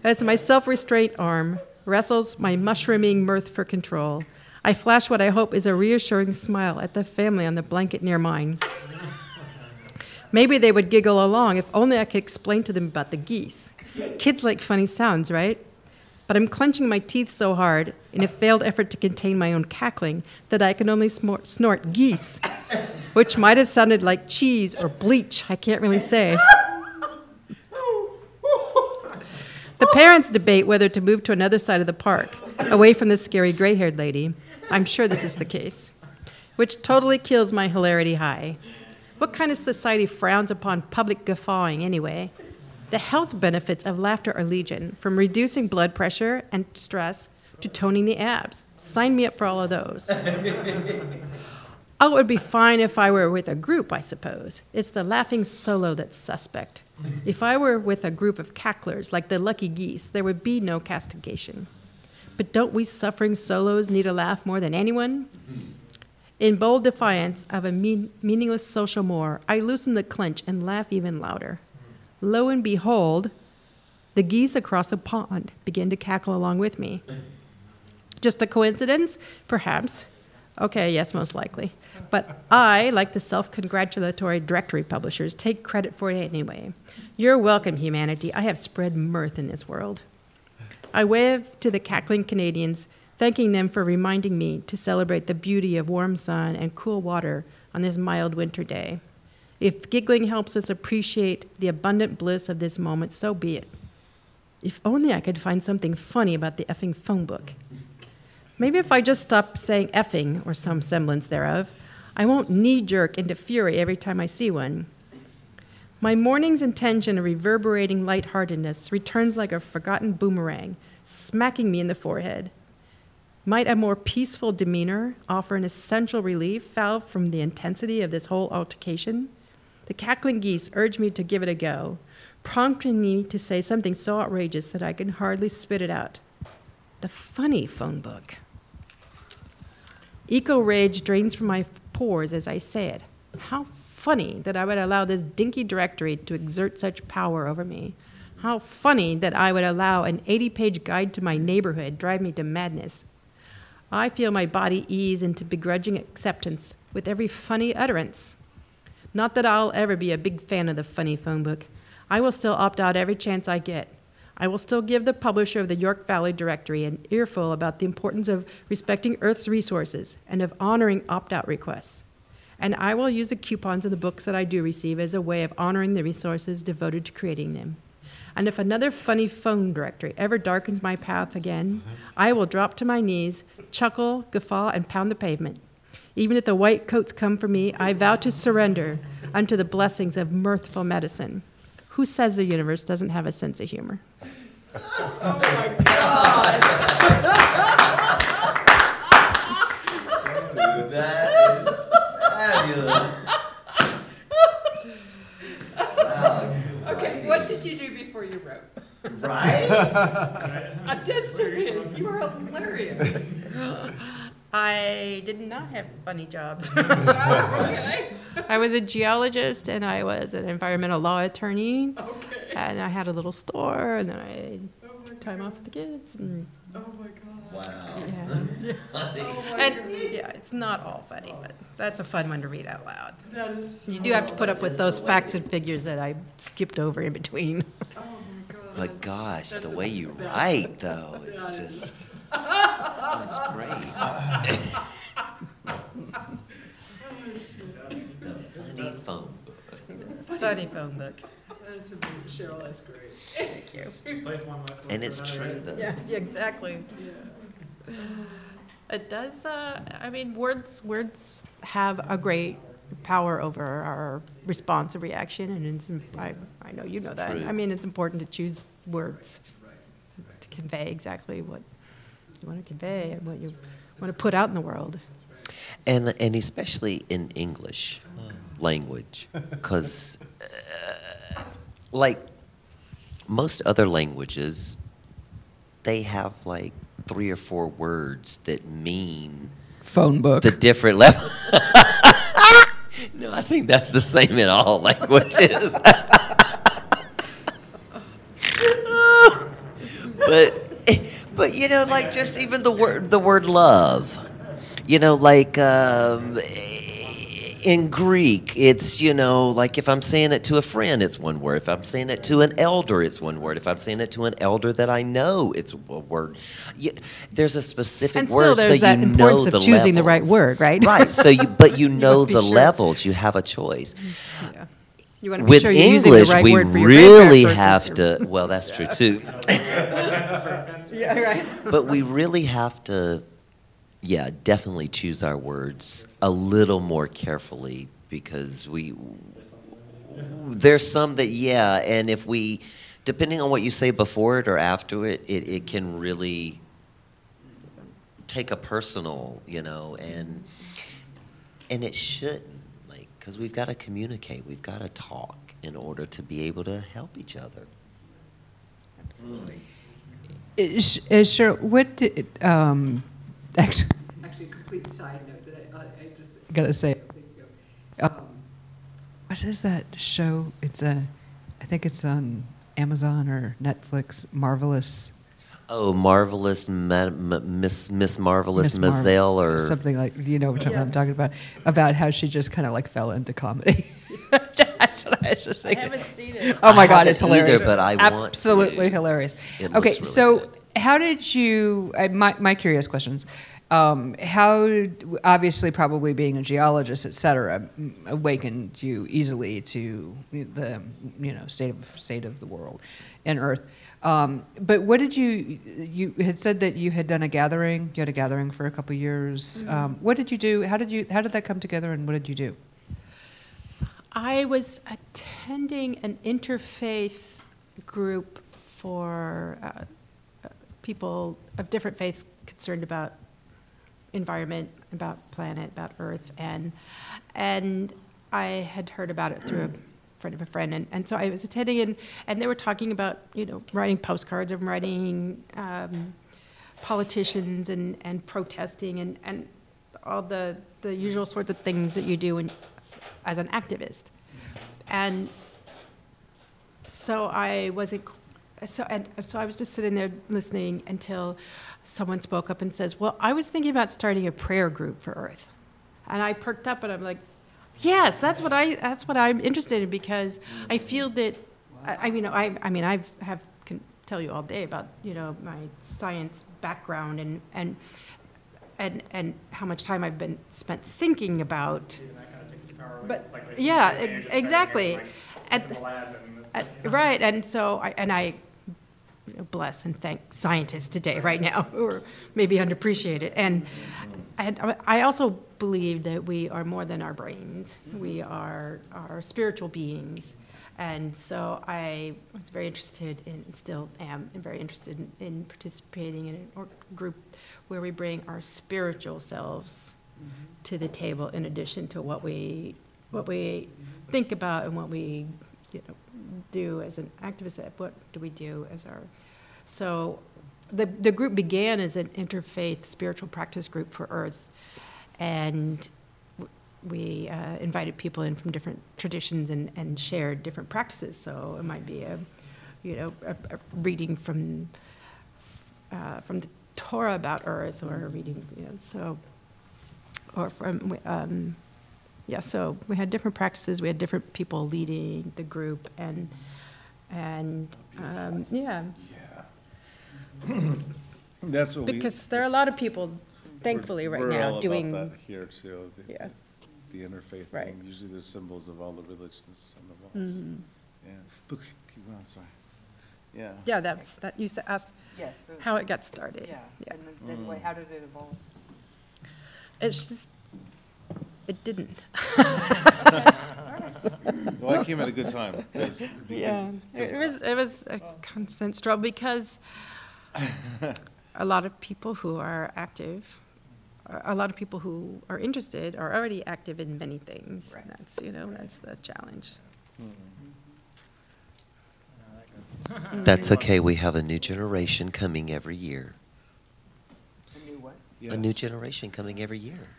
As my self-restraint arm wrestles my mushrooming mirth for control, I flash what I hope is a reassuring smile at the family on the blanket near mine. Maybe they would giggle along if only I could explain to them about the geese. Kids like funny sounds, right? But I'm clenching my teeth so hard in a failed effort to contain my own cackling that I can only snort geese, which might have sounded like cheese or bleach, I can't really say. The parents debate whether to move to another side of the park, away from the scary gray-haired lady. I'm sure this is the case, which totally kills my hilarity high. What kind of society frowns upon public guffawing anyway? The health benefits of laughter are legion, from reducing blood pressure and stress to toning the abs. Sign me up for all of those. Oh, it would be fine if I were with a group, I suppose. It's the laughing solo that's suspect. If I were with a group of cacklers like the lucky geese, there would be no castigation. But don't we suffering solos need a laugh more than anyone? In bold defiance of a meaningless social more, I loosen the clench and laugh even louder. Lo and behold, the geese across the pond begin to cackle along with me. Just a coincidence? Perhaps. Okay, yes, most likely. But I, like the self-congratulatory directory publishers, take credit for it anyway. You're welcome, humanity. I have spread mirth in this world. I wave to the cackling Canadians, thanking them for reminding me to celebrate the beauty of warm sun and cool water on this mild winter day. If giggling helps us appreciate the abundant bliss of this moment, so be it. If only I could find something funny about the effing phone book. Maybe if I just stop saying effing, or some semblance thereof, I won't knee-jerk into fury every time I see one. My morning's intention of reverberating lightheartedness returns like a forgotten boomerang, smacking me in the forehead. Might a more peaceful demeanor offer an essential relief valve from the intensity of this whole altercation? The cackling geese urge me to give it a go, prompting me to say something so outrageous that I can hardly spit it out. The funny phone book. Eco-rage drains from my pores as I say it. How funny that I would allow this dinky directory to exert such power over me. How funny that I would allow an 80-page guide to my neighborhood drive me to madness. I feel my body ease into begrudging acceptance with every funny utterance. Not that I'll ever be a big fan of the funny phone book. I will still opt out every chance I get. I will still give the publisher of the York Valley Directory an earful about the importance of respecting Earth's resources and of honoring opt-out requests. And I will use the coupons of the books that I do receive as a way of honoring the resources devoted to creating them. And if another funny phone directory ever darkens my path again, I will drop to my knees, chuckle, guffaw, and pound the pavement. Even if the white coats come for me, I vow to surrender unto the blessings of mirthful medicine. Who says the universe doesn't have a sense of humor? Oh my God! That is fabulous. Wow. Okay, what did you do before you wrote? Right? I'm dead serious. You are hilarious. I did not have funny jobs. Okay. I was a geologist and I was an environmental law attorney. Okay. And I had a little store and then I had time off with the kids. And, Oh my God. Wow. yeah. Oh my And God. yeah, it's not all funny, but that's a fun one to read out loud. That is. You do have to put up with those facts and figures that I skipped over in between. Oh my God. But gosh, That's the a- way you that's- write, though, it's that just, oh, it's great. Funny phone book. Funny phone book. That's amazing. Cheryl, that's great. Thank you. Place one left. And it's true, though. Yeah, exactly. Yeah. It does, I mean, words have a great power over our response and reaction, and it's, I know you know that. True. I mean, it's important to choose words to convey exactly what you want to convey and what you want to put out in the world. And especially in English language, because like most other languages, they have like 3 or 4 words that mean Phone book. the different level. No, I think that's the same in all languages. but you know, like just even the word love. You know, like in Greek, it's, you know, like if I'm saying it to a friend, it's one word. If I'm saying it to an elder, it's one word. If I'm saying it to an elder that I know, it's a word. There's a specific And still word, so there's that you know importance the of choosing the right levels. word, right? Right. So but you know be the sure. levels. You have a choice. Yeah. You want to be With sure you're using English, the right we word for your really grandparent have versus to. Well, that's true too. Yeah, right. But we really have to, yeah, definitely choose our words a little more carefully, because there's some that, yeah, and if we, depending on what you say before it or after it, it can really take a personal, you know, and it shouldn't, like, because we've got to communicate, we've got to talk in order to be able to help each other. Absolutely. Sure. What did, actually, a complete side note that I just gotta say. What is that show? It's I think it's on Amazon or Netflix. Marvelous. Oh, Marvelous Miss Marvelous Miss Marvel- Maisel, or something like, you know what I'm talking about how she just kind of like fell into comedy. That's what I was just I thinking. haven't seen it. Oh my I God, haven't it's hilarious. either, but I want to. Absolutely hilarious. It Okay, looks really so good. how did you? My curious questions. How obviously probably being a geologist, et cetera, awakened you easily to the state of the world and Earth. But what did you had said that you had done a gathering. You had a gathering for a couple of years. What did you do? How did that come together? And what did you do? I was attending an interfaith group for people of different faiths concerned about environment, about planet, about Earth, and I had heard about it through a friend of a friend, and so I was attending, and they were talking about, you know, writing postcards and writing politicians and protesting and all the usual sorts of things that you do as an activist. And so I wasn't, so I was just sitting there listening until someone spoke up and says, well, I was thinking about starting a prayer group for Earth. And I perked up and I'm like, yes, that's what I'm interested in, because I feel that, I can tell you all day about, you know, my science background and how much time I've been spent thinking about. But yeah, exactly. Right, and so I bless and thank scientists today, right now, who are maybe underappreciated. And I also believe that we are more than our brains. We are spiritual beings. And so I was very interested in, still am, and very interested in participating in a group where we bring our spiritual selves to the table, in addition to what we think about and what we, you know, do as an activist. What do we do as our? So the group began as an interfaith spiritual practice group for Earth, and we invited people in from different traditions and shared different practices. So it might be a reading from the Torah about Earth, or a reading, so we had different practices. We had different people leading the group, and That's what because there are a lot of people, thankfully, right now all doing about that here too. The interfaith Right. thing. Usually there's symbols of all the religions on the walls. Yeah. But keep going. Sorry. Yeah. Yeah, that you asked Yeah, so, how it got started. yeah, and then how did it evolve? It's just, it didn't. Well, I came at a good time. Yeah, it was a constant struggle because a lot of people who are active, a lot of people who are interested are already active in many things. Right. That's the challenge. That's okay. We have a new generation coming every year. A new what? A new generation coming every year.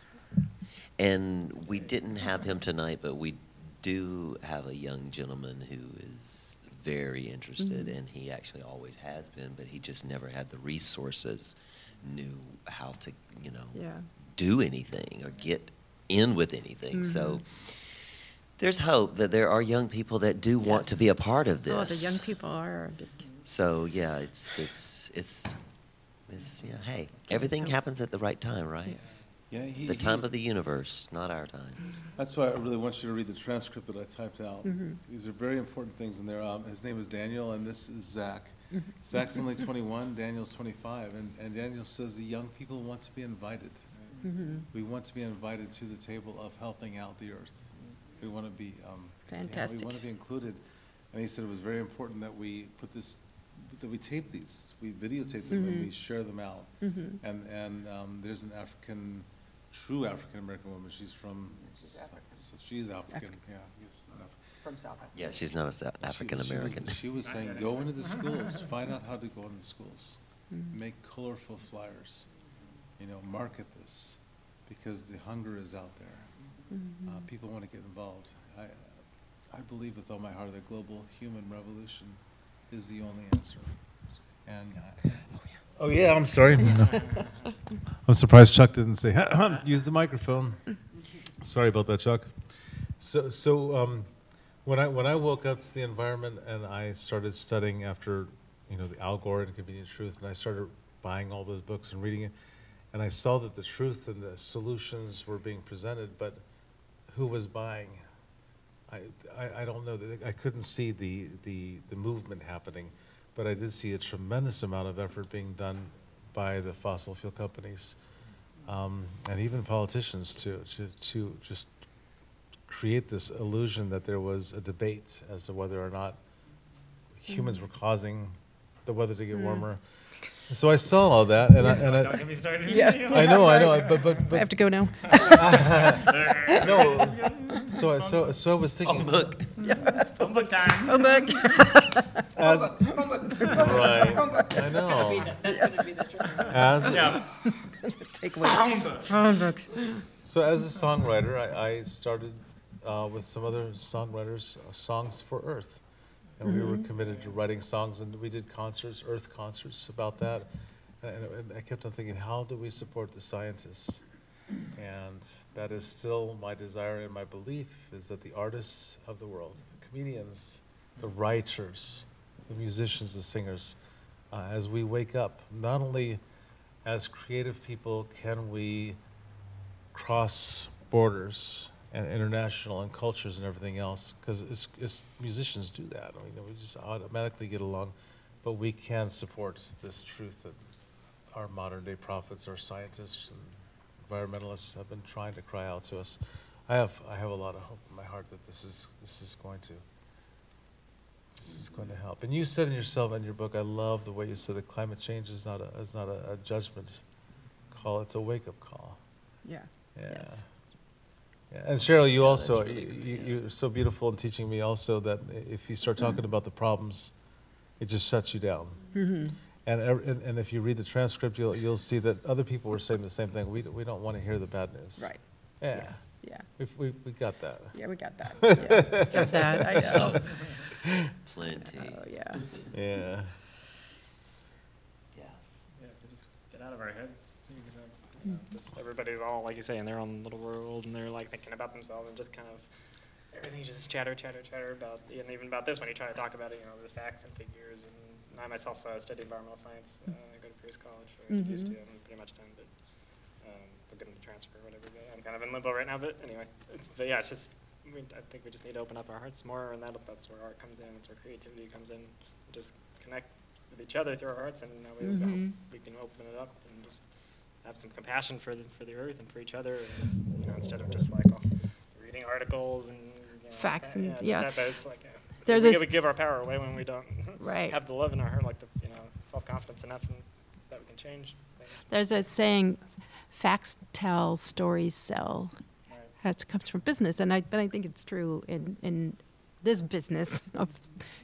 And we didn't have him tonight, but we do have a young gentleman who is very interested, and he actually always has been, but he just never had the resources, knew how to, do anything or get in with anything. So there's hope that there are young people that do want to be a part of this. Oh, the young people are a big. So yeah, it's hey, everything happens at the right time, right? Yeah, The time of the universe, not our time. That's why I really want you to read the transcript that I typed out. These are very important things in there. His name is Daniel, and this is Zach. Zach's only 21, Daniel's 25, and Daniel says the young people want to be invited. We want to be invited to the table of helping out the earth. We want to be Fantastic. we want to be included. And he said it was very important that we put this, that we tape these, we videotape them, and we share them out. And there's an true African American woman. She's from. She's African. Yeah. Yes, From South Africa. Yeah, she's not African American. She was saying, go into the schools, find out how to go into the schools, make colorful flyers, market this, because the hunger is out there. People want to get involved. I believe with all my heart that global human revolution is the only answer. And oh yeah, I'm sorry. I'm surprised Chuck didn't say use the microphone. Sorry about that, Chuck. So when I woke up to the environment and I started studying after the Al Gore and Convenient Truth, and I started buying all those books and reading it, and I saw that the truth and the solutions were being presented, but who was buying? I don't know. I couldn't see the movement happening, but I did see a tremendous amount of effort being done by the fossil fuel companies, and even politicians to just create this illusion that there was a debate as to whether or not humans were causing the weather to get warmer. So I saw all that, and Don't get me started. Yeah. I know, but I have to go now. no. So I was thinking. Look. Phone book time. Oh, look. As, right. I know. That's going to be the trick. As, Yeah. Take away. Phone book. So as a songwriter, I started with some other songwriters, Songs for Earth. And we were committed to writing songs, and we did concerts, Earth concerts about that. And I kept on thinking, how do we support the scientists? And that is still my desire and my belief, is that the artists of the world, the comedians, the writers, the musicians, the singers, as we wake up, not only as creative people can we cross borders and international and cultures and everything else, because it's musicians do that. I mean, we just automatically get along, but we can support this truth that our modern day prophets, our scientists and environmentalists have been trying to cry out to us. I have a lot of hope in my heart that this is going to help. And you said in yourself in your book, I love the way you said that climate change is not a judgment call; it's a wake up call. Yeah. Yeah. Yes. Yeah. And Cheryl, you also that's really good, you're so beautiful in teaching me also that if you start talking about the problems, it just shuts you down. And if you read the transcript, you'll see that other people were saying the same thing. We don't want to hear the bad news. Right. Yeah. Yeah. We got that. Yeah, we got that. Yeah, got that. I know. Plenty. Oh, yeah. Yeah. Yes. Yeah, to just get out of our heads too, because just everybody's all, like you say, in their own little world, and they're like thinking about themselves, and just kind of everything's just chatter about, and even about this when you try to talk about it, there's facts and figures. And I myself study environmental science. I go to Pierce College, or used to. I'm pretty much done, but we're going to transfer or whatever. But I'm kind of in limbo right now. But anyway, it's just. I think we just need to open up our hearts more, and that's where art comes in. That's where creativity comes in. Just connect with each other through our hearts, and that way we can open it up and just have some compassion for the earth and for each other, and just, instead of just like reading articles and facts and it's like we give our power away when we don't have the love in our heart, like the self-confidence enough and that we can change things. There's a saying, facts tell, stories sell. That comes from business, but I think it's true in this business of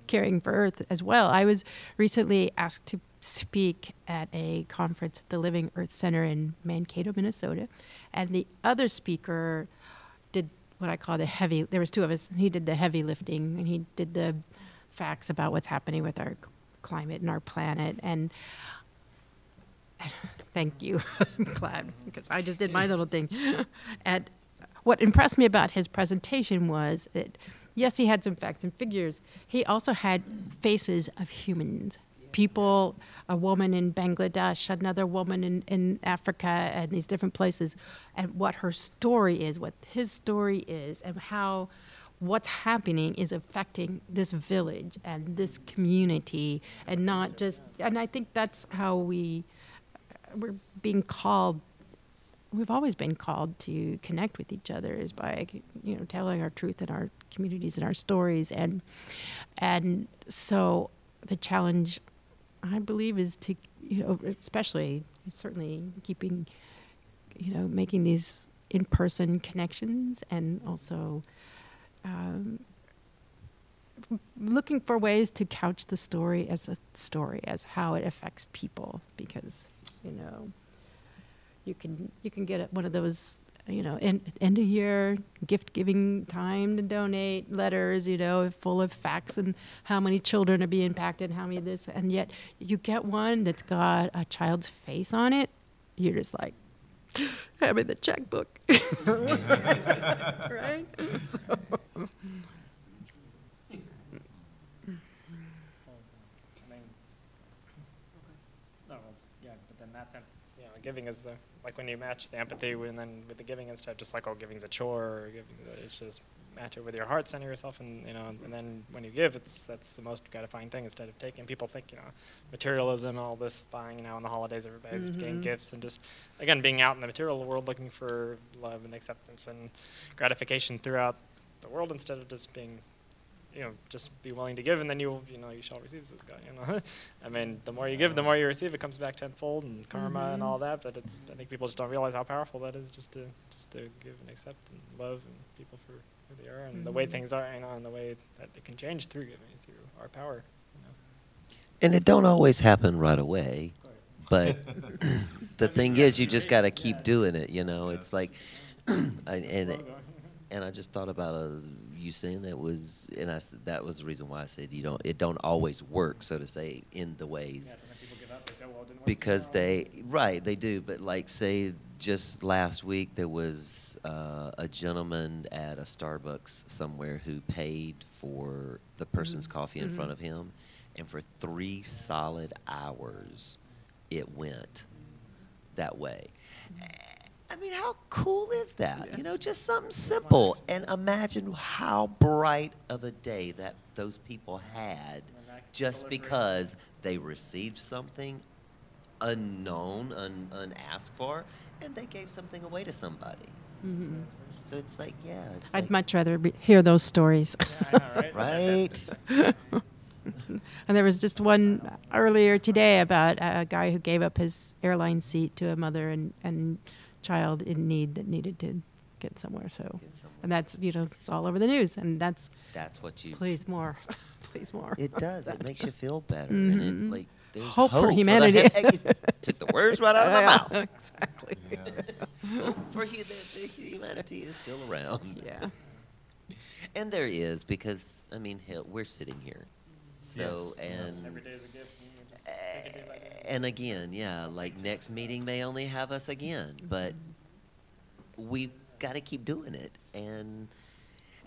caring for Earth as well. I was recently asked to speak at a conference at the Living Earth Center in Mankato, Minnesota, and the other speaker did what I call there was two of us, and he did the heavy lifting, and he did the facts about what's happening with our climate and our planet, and thank you. I'm glad, because I just did my little thing. And what impressed me about his presentation was that, yes, he had some facts and figures. He also had faces of humans. People, a woman in Bangladesh, another woman in Africa, and these different places, and what her story is, what his story is, and how what's happening is affecting this village and this community, and not just, and I think that's how we're being called. We've always been called to connect with each other, is by telling our truth in our communities and our stories, and so the challenge, I believe, is to especially certainly keeping making these in-person connections, and also looking for ways to couch the story as a story, as how it affects people, because you can get one of those, end of year gift giving time to donate letters, full of facts and how many children are being impacted, how many of this, and yet you get one that's got a child's face on it, you're just like, hand me the checkbook, right? So. But in that sense, giving is like when you match the empathy and then with the giving instead of just like, giving is a chore, or it's just match it with your heart, center yourself, and and then when you give, that's the most gratifying thing, instead of taking. People think materialism, all this buying, on the holidays everybody's getting gifts, and just again being out in the material world looking for love and acceptance and gratification throughout the world, instead of just being just be willing to give, and then you shall receive, this guy. I mean, the more you give, the more you receive. It comes back tenfold, and karma and all that. But I think people just don't realize how powerful that is, just to give and accept and love and people for who they are, and the way things are, and the way that it can change through giving, through our power. And it don't always happen right away, but the thing is, you just got to keep doing it. It's like, and I just thought about you saying that was, and that was the reason why I said it don't always work, so to say, in the ways. Yeah, so when people give up, they say, well, it didn't work. Because they do, but like say just last week there was a gentleman at a Starbucks somewhere who paid for the person's coffee in front of him, and for 3 solid hours it went that way. I mean, how cool is that? Just something simple. And imagine how bright of a day that those people had just because they received something unknown, unasked for, and they gave something away to somebody. So it's like, I'd much rather hear those stories. Yeah, I know, right? Right? And there was just one earlier today about a guy who gave up his airline seat to a mother and child in need that needed to get somewhere. So, and that's it's all over the news, and that's what you. Please more, please more. It does. It makes you feel better, and it there's Hope for hope humanity. Took the words right out of my mouth. Exactly. Hope for the humanity is still around. Yeah. And there is, because, I mean, hell, we're sitting here. So, and Every day is a gift. You just take it day by day. and again, yeah, like next meeting may only have us again, but we've got to keep doing it. And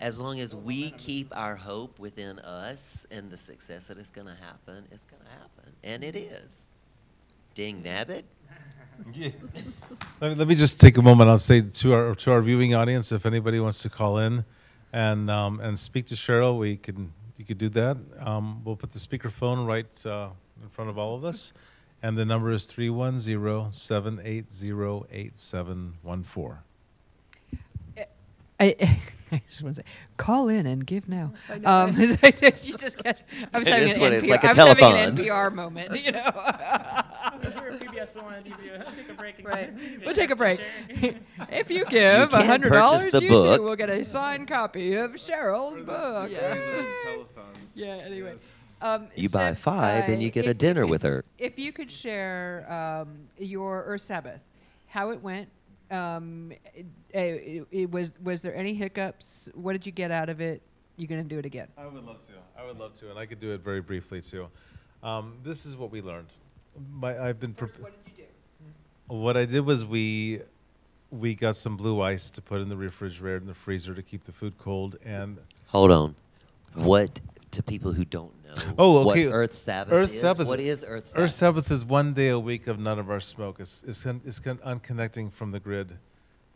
as long as we keep our hope within us and the success that it's going to happen, it's going to happen. And it is. Ding nabbit. Yeah. Let me just take a moment. I'll say to our viewing audience, if anybody wants to call in and speak to Cheryl, you could do that. We'll put the speakerphone right in front of all of us, and the number is 310-780-8714. I just want to say, call in and give now. I know. You just get. I was It having is an what it's NPR, like a I was having telephone. an NPR moment, you know. If you're a PBS, we want to give you take a break. And Right. give you We'll take a chance break. to share. If you give can $100, purchase the you book. too will get a signed copy of Cheryl's book. telethons. Yeah. Anyway. You buy Seb, 5 and you get a dinner with her. If you could share your Earth Sabbath, how it went, was there any hiccups? What did you get out of it? You going to do it again? I would love to, and I could do it very briefly too. This is what we learned. I've been. First, what did you do? What I did was we got some blue ice to put in the refrigerator and the freezer to keep the food cold. And Hold on. What, to people who don't know, Oh, okay. what Earth Sabbath Earth is? Sabbath. What is Earth Sabbath? Earth Sabbath is 1 day a week of none of our smoke. It's unconnecting from the grid,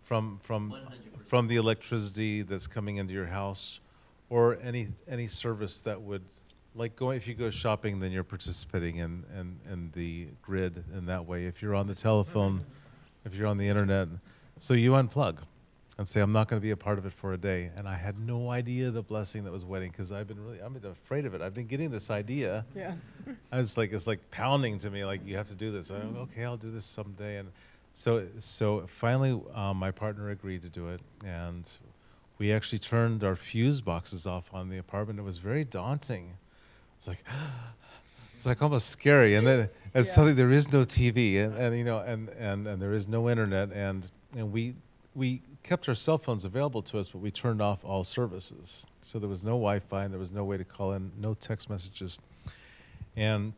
from the electricity that's coming into your house, or any service that would, like if you go shopping, then you're participating in the grid in that way. If you're on the telephone, if you're on the internet, so you unplug and say, I'm not going to be a part of it for a day. And I had no idea the blessing that was waiting, because I've been afraid of it. I've been getting this idea. Yeah. It's like pounding to me, like, you have to do this. Okay, I'll do this someday. And so finally, my partner agreed to do it, and we actually turned our fuse boxes off on the apartment. It was very daunting. It's like almost scary. And then suddenly there is no TV, and there is no internet, and we kept our cell phones available to us, but we turned off all services. So there was no Wi-Fi, and there was no way to call in, no text messages. And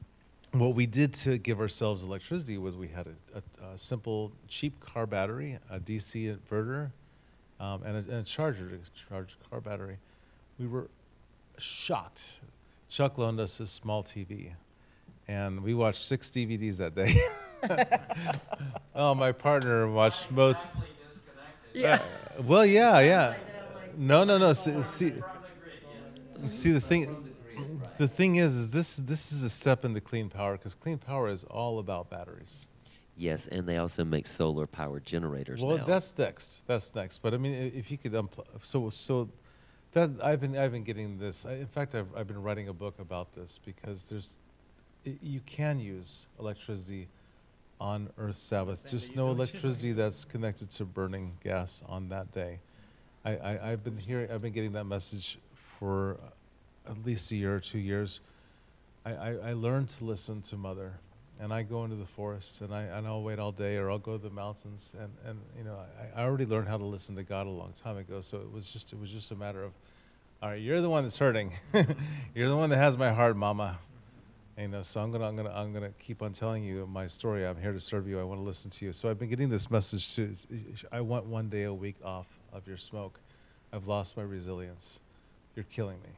what we did to give ourselves electricity was we had a simple, cheap car battery, a DC inverter, and a charger to charge the car battery. We were shocked. Chuck loaned us his small TV, and we watched 6 DVDs that day. Oh, my partner watched most. Yeah. Well, yeah. No. See, the thing is this is a step into clean power, because clean power is all about batteries. Yes, and they also make solar powered generators Well, now. that's next. But I mean, if you could unplug, so that I've been getting this. In fact, I've been writing a book about this, because you can use electricity on Earth Sabbath, just no electricity that's connected to burning gas on that day. I've been getting that message for at least a year or 2 years. I learned to listen to Mother, and I go into the forest, and I'll wait all day, or I'll go to the mountains, and I already learned how to listen to God a long time ago. So it was just a matter of, all right, you're the one that's hurting. You're the one that has my heart, Mama. So I'm gonna keep on telling you my story. I'm here to serve you. I want to listen to you. So I've been getting this message I want 1 day a week off of your smoke. I've lost my resilience. You're killing me.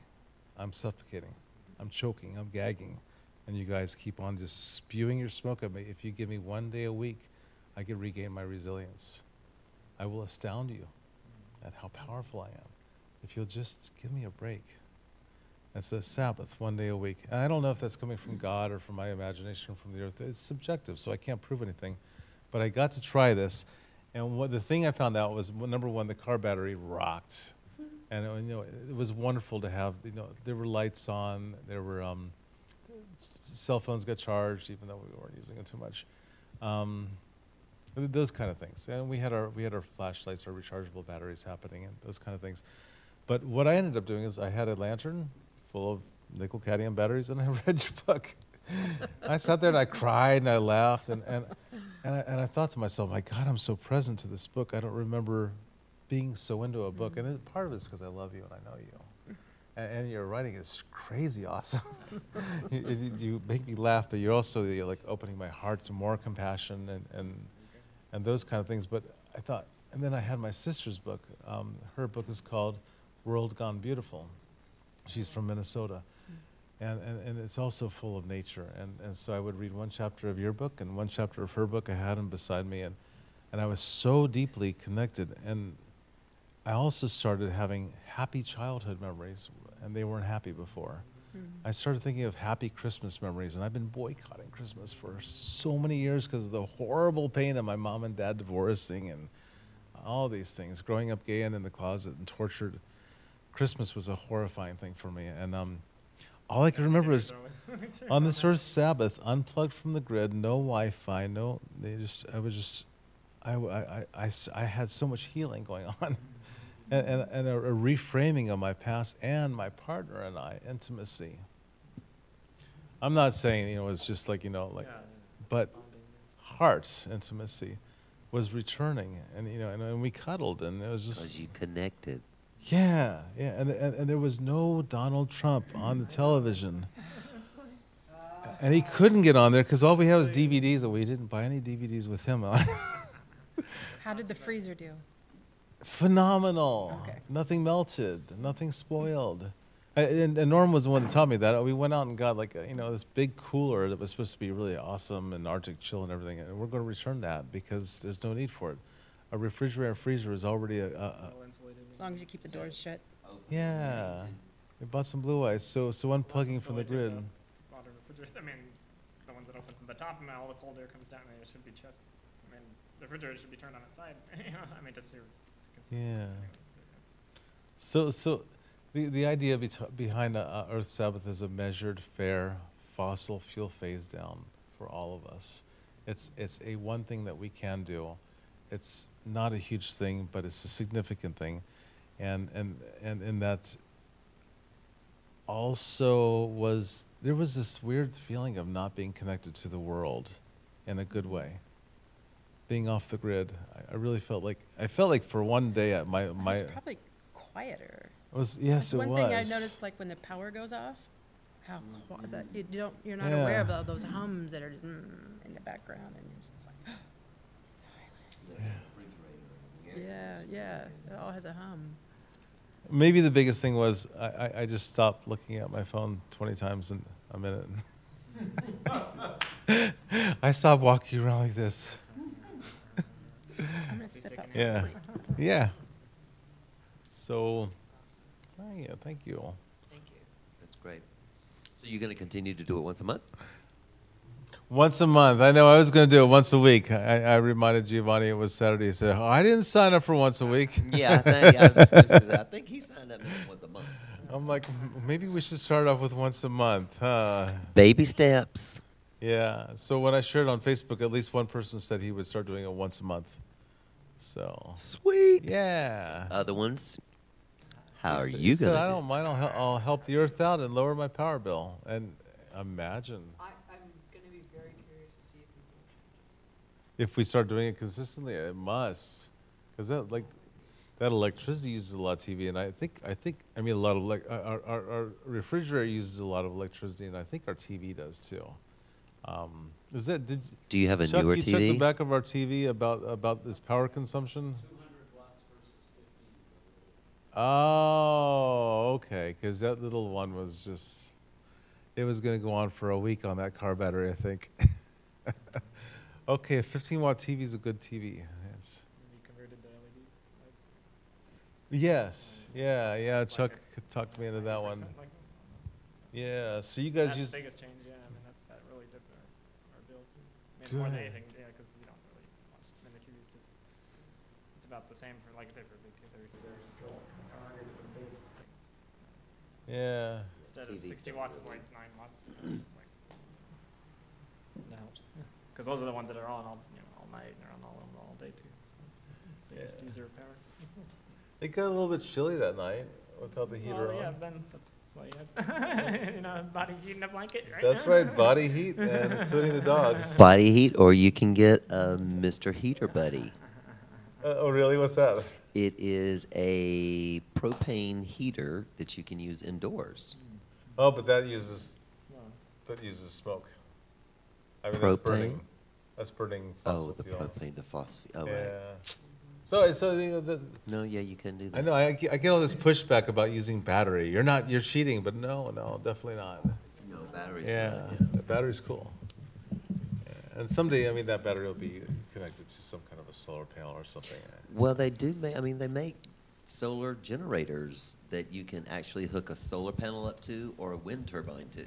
I'm suffocating. I'm choking. I'm gagging. And you guys keep on just spewing your smoke at me. If you give me 1 day a week, I can regain my resilience. I will astound you at how powerful I am. If you'll just give me a break. It's a Sabbath, 1 day a week. And I don't know if that's coming from God or from my imagination or from the earth. It's subjective, so I can't prove anything. But I got to try this. And the thing I found out was, number one, the car battery rocked. And it was wonderful to have, there were lights on, there were cell phones got charged, even though we weren't using it too much. Those kind of things. And we had our flashlights, our rechargeable batteries happening, and those kind of things. But what I ended up doing is I had a lantern full of nickel cadmium batteries, and I read your book. I sat there and I cried and I laughed and I thought to myself, my God, I'm so present to this book. I don't remember being so into a book. And part of it is because I love you and I know you. And your writing is crazy awesome. You make me laugh, but you're like opening my heart to more compassion and those kind of things. But I thought, and then I had my sister's book. Her book is called World Gone Beautiful. She's from Minnesota. And it's also full of nature. And so I would read one chapter of your book and one chapter of her book. I had them beside me. And I was so deeply connected. And I also started having happy childhood memories, and they weren't happy before. I started thinking of happy Christmas memories, and I've been boycotting Christmas for so many years because of the horrible pain of my mom and dad divorcing and all these things. Growing up gay and in the closet and tortured, Christmas was a horrifying thing for me. And all I can remember is on this Earth Sabbath, unplugged from the grid, no Wi-Fi, I had so much healing going on. And a reframing of my past and my partner and I, intimacy. I'm not saying, it's just like, but heart intimacy was returning, and we cuddled, and it was just. Because you connected. Yeah, and there was no Donald Trump on the television. And he couldn't get on there because all we had was DVDs, and we didn't buy any DVDs with him on. How did the freezer do? Phenomenal. Okay. Nothing melted, nothing spoiled. And Norm was the one that taught me that. We went out and got this big cooler that was supposed to be really awesome and Arctic chill and everything. And we're going to return that because there's no need for it. A refrigerator and freezer is already As long as you keep the doors shut. yeah. We bought some blue ice. So unplugging from the grid. Modern refrigerators, the ones that open from the top, and all the cold air comes down, and it should be just, the refrigerator should be turned on its side. Just to Yeah. So the idea behind Earth Sabbath is a measured, fair, fossil fuel phase down for all of us. It's a one thing that we can do. It's not a huge thing, but it's a significant thing, and that also there was this weird feeling of not being connected to the world in a good way. Being off the grid, I really felt like for one day at my It was probably quieter. Yes, it One was. thing I noticed, like when the power goes off, how that you're not aware of all those hums that are just in the background, and you're just like, yeah, it all has a hum. Maybe the biggest thing was I just stopped looking at my phone 20 times in a minute. I stopped walking around like this. I'm gonna step up. Yeah, yeah. So, yeah, thank you. Thank you. That's great. So you're going to continue to do it once a month? Once a month. I know I was going to do it once a week. I reminded Giovanni it was Saturday. He said, I didn't sign up for once a week. Yeah, I think he signed up once a month. I'm like, maybe we should start off with once a month. Baby steps. Yeah. So when I shared on Facebook, at least one person said he would start doing it once a month. So. Sweet. Yeah. Other ones? How are He you said, going to I do? don't mind. I'll help the earth out and lower my power bill. And imagine I'm going to be very curious to see if people change. if we start doing it consistently. It must, because that electricity uses a lot of TV, and I think a lot of our refrigerator uses a lot of electricity, and I think our TV does too. Do you have a Chuck, newer you TV? checked the back of our TV about this power consumption? 200 watts versus 50. Oh, okay, because that little one was just, it was going to go on for a week on that car battery, I think. Okay, a 15-watt TV is a good TV. Yes. You converted to LED lights. Yes. Yeah. It's Chuck like talked me into that one. Like, Yeah. So you guys that's use. the biggest change, yeah. That really did our bill too. More than Good. anything, yeah, because you don't really watch. The TV's just, it's about the same for, like I say, for big TV. There's still 100 different base things. Yeah. Instead of TV's 60 watts is like 9 watts. It's like, that helps. Because those are the ones that are on all night and they're on all day too. So biggest user of power. It got a little bit chilly that night. without the heater Well, yeah, on? then that's why you have, you know, body heat in a blanket, right? That's right, body heat, and including the dogs. Body heat, or you can get a Mr. Heater Buddy. Oh, really? What's that? It is a propane heater that you can use indoors. Oh, but that uses smoke. I mean, that's Propane? burning. That's burning fossil Oh, the fuels. propane, the phosphate. Oh, Yeah. right. So you know, No, yeah, you can do that. I know I get all this pushback about using battery. You're cheating, but no, definitely not. No, batteries. Yeah, the battery's cool. Yeah. And someday, I mean, that battery will be connected to some kind of a solar panel or something. Well, they do make, I mean, they make solar generators that you can actually hook a solar panel up to or a wind turbine to.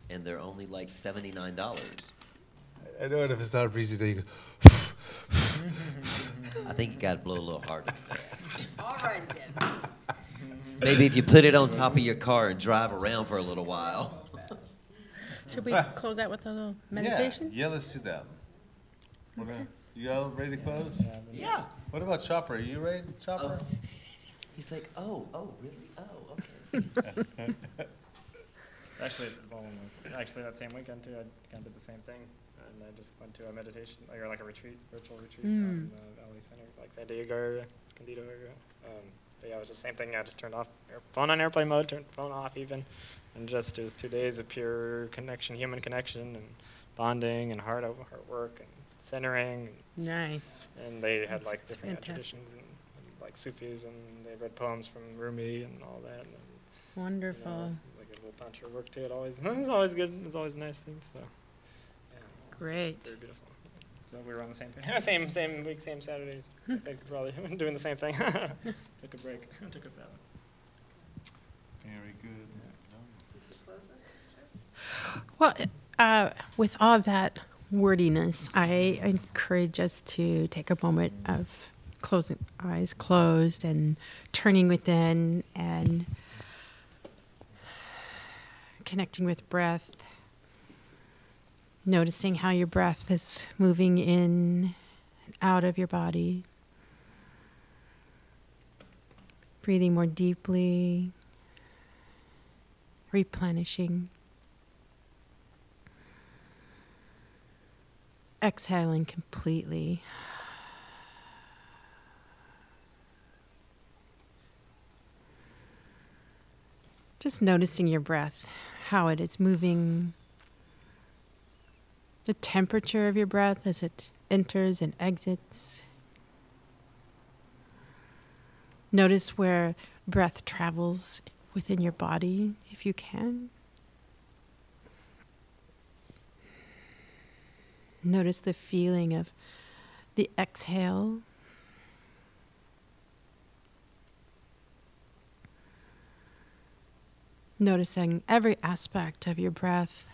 And they're only like $79. I know, and if it's not a breezy day, you go, I think you got to blow a little harder than that. All right, then. Maybe if you put it on top of your car and drive around for a little while. Should we close out with a little meditation? Yeah, let's do that. You all ready to close? Yeah. What about Chopper? Are you ready, Chopper? He's like, oh, really? Oh, okay. Actually, that same weekend too, I kind of did the same thing, and I just went to a meditation, or like a retreat, virtual retreat in the LA Center, like San Diego area, Escondido area. But yeah, it was the same thing. I just turned off phone on airplane mode, turned phone off even, and it was 2 days of pure connection, human connection, and bonding, and hard work, and centering. Nice. And they had That's like different fantastic. traditions and like Sufis, and they read poems from Rumi and all that. And, Wonderful. you know, like a little tantra work to it. It's always good. It's always nice things. So yeah, it's just Great. very beautiful. So we were on the same thing. same week, same Saturday. I think probably doing the same thing. Took a break. Took us out. Very good. Well, with all that wordiness, I encourage us to take a moment of closing, eyes closed, and turning within and connecting with breath, noticing how your breath is moving in and out of your body, breathing more deeply, replenishing. Exhaling completely. Just noticing your breath, how it is moving, the temperature of your breath as it enters and exits. Notice where breath travels within your body, if you can. Notice the feeling of the exhale. Noticing every aspect of your breath.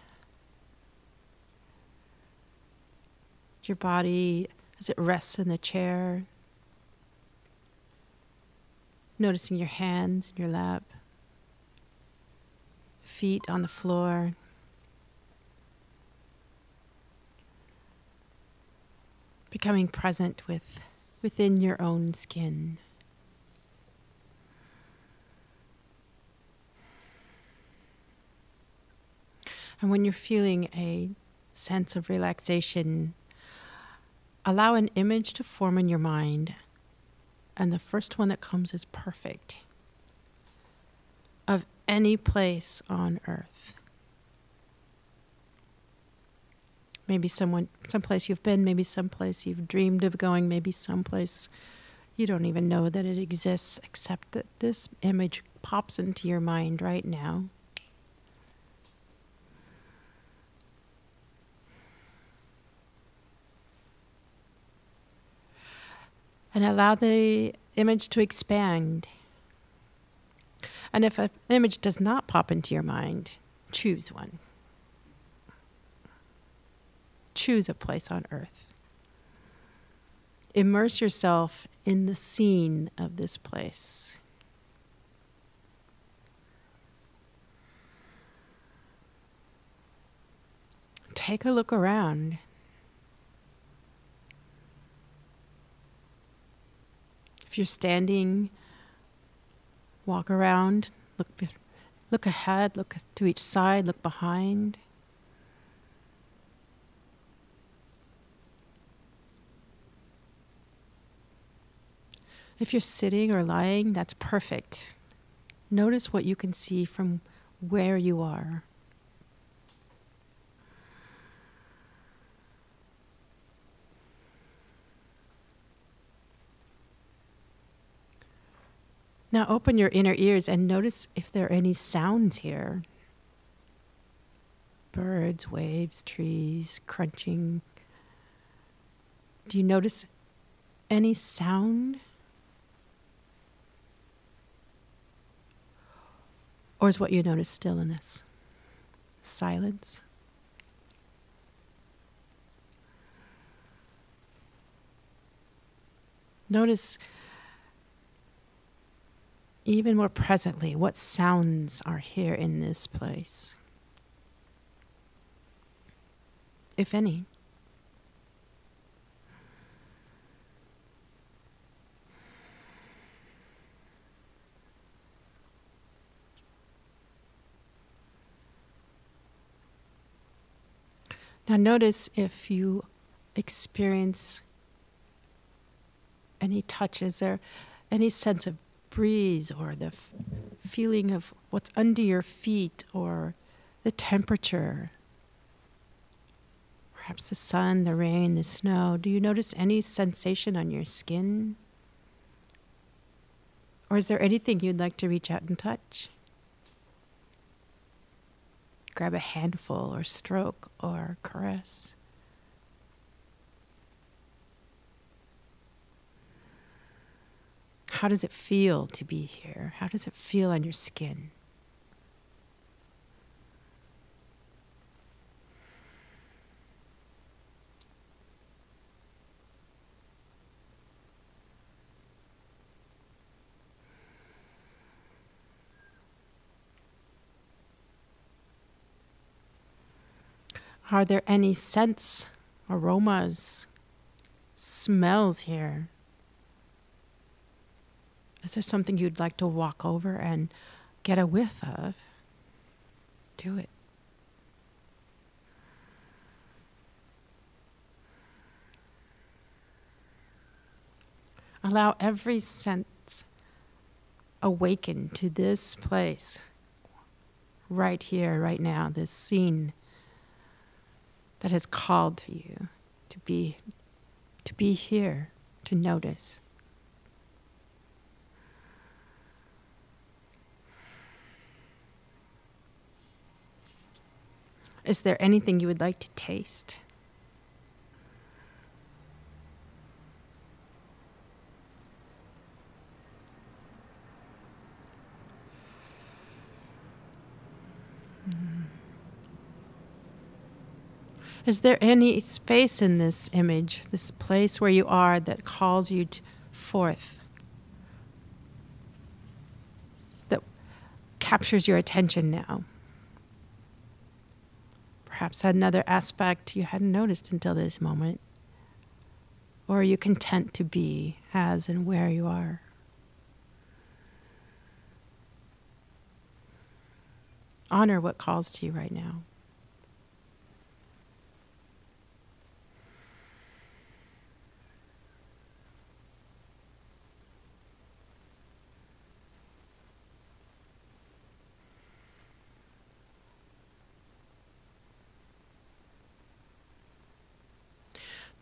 Your body as it rests in the chair. Noticing your hands in your lap. Feet on the floor. Becoming present within your own skin. And when you're feeling a sense of relaxation, allow an image to form in your mind. And the first one that comes is perfect. Of any place on earth. Maybe someplace you've been, maybe someplace you've dreamed of going, maybe someplace you don't even know that it exists, except that this image pops into your mind right now. And allow the image to expand. And if an image does not pop into your mind, choose one. Choose a place on earth. Immerse yourself in the scene of this place. Take a look around. If you're standing Walk around, look ahead, look to each side, look behind. If you're sitting or lying, that's perfect. Notice what you can see from where you are. Now open your inner ears and notice if there are any sounds here. Birds, waves, trees, crunching. Do you notice any sound? Or is what you notice stillness? Silence? Notice even more presently what sounds are here in this place, if any. Now notice if you experience any touches or any sense of breeze or the feeling of what's under your feet or the temperature. Perhaps the sun, the rain, the snow. Do you notice any sensation on your skin? Or is there anything you'd like to reach out and touch? Grab a handful or stroke or caress. How does it feel to be here? How does it feel on your skin? Are there any scents, aromas, smells here? Is there something you'd like to walk over and get a whiff of? Do it. Allow every sense awaken to this place, right here, right now, this scene that has called to you to be here, to notice. Is there anything you would like to taste? Is there any space in this image, this place where you are, that calls you forth, that captures your attention now? Perhaps another aspect you hadn't noticed until this moment. Or are you content to be as and where you are? Honor what calls to you right now.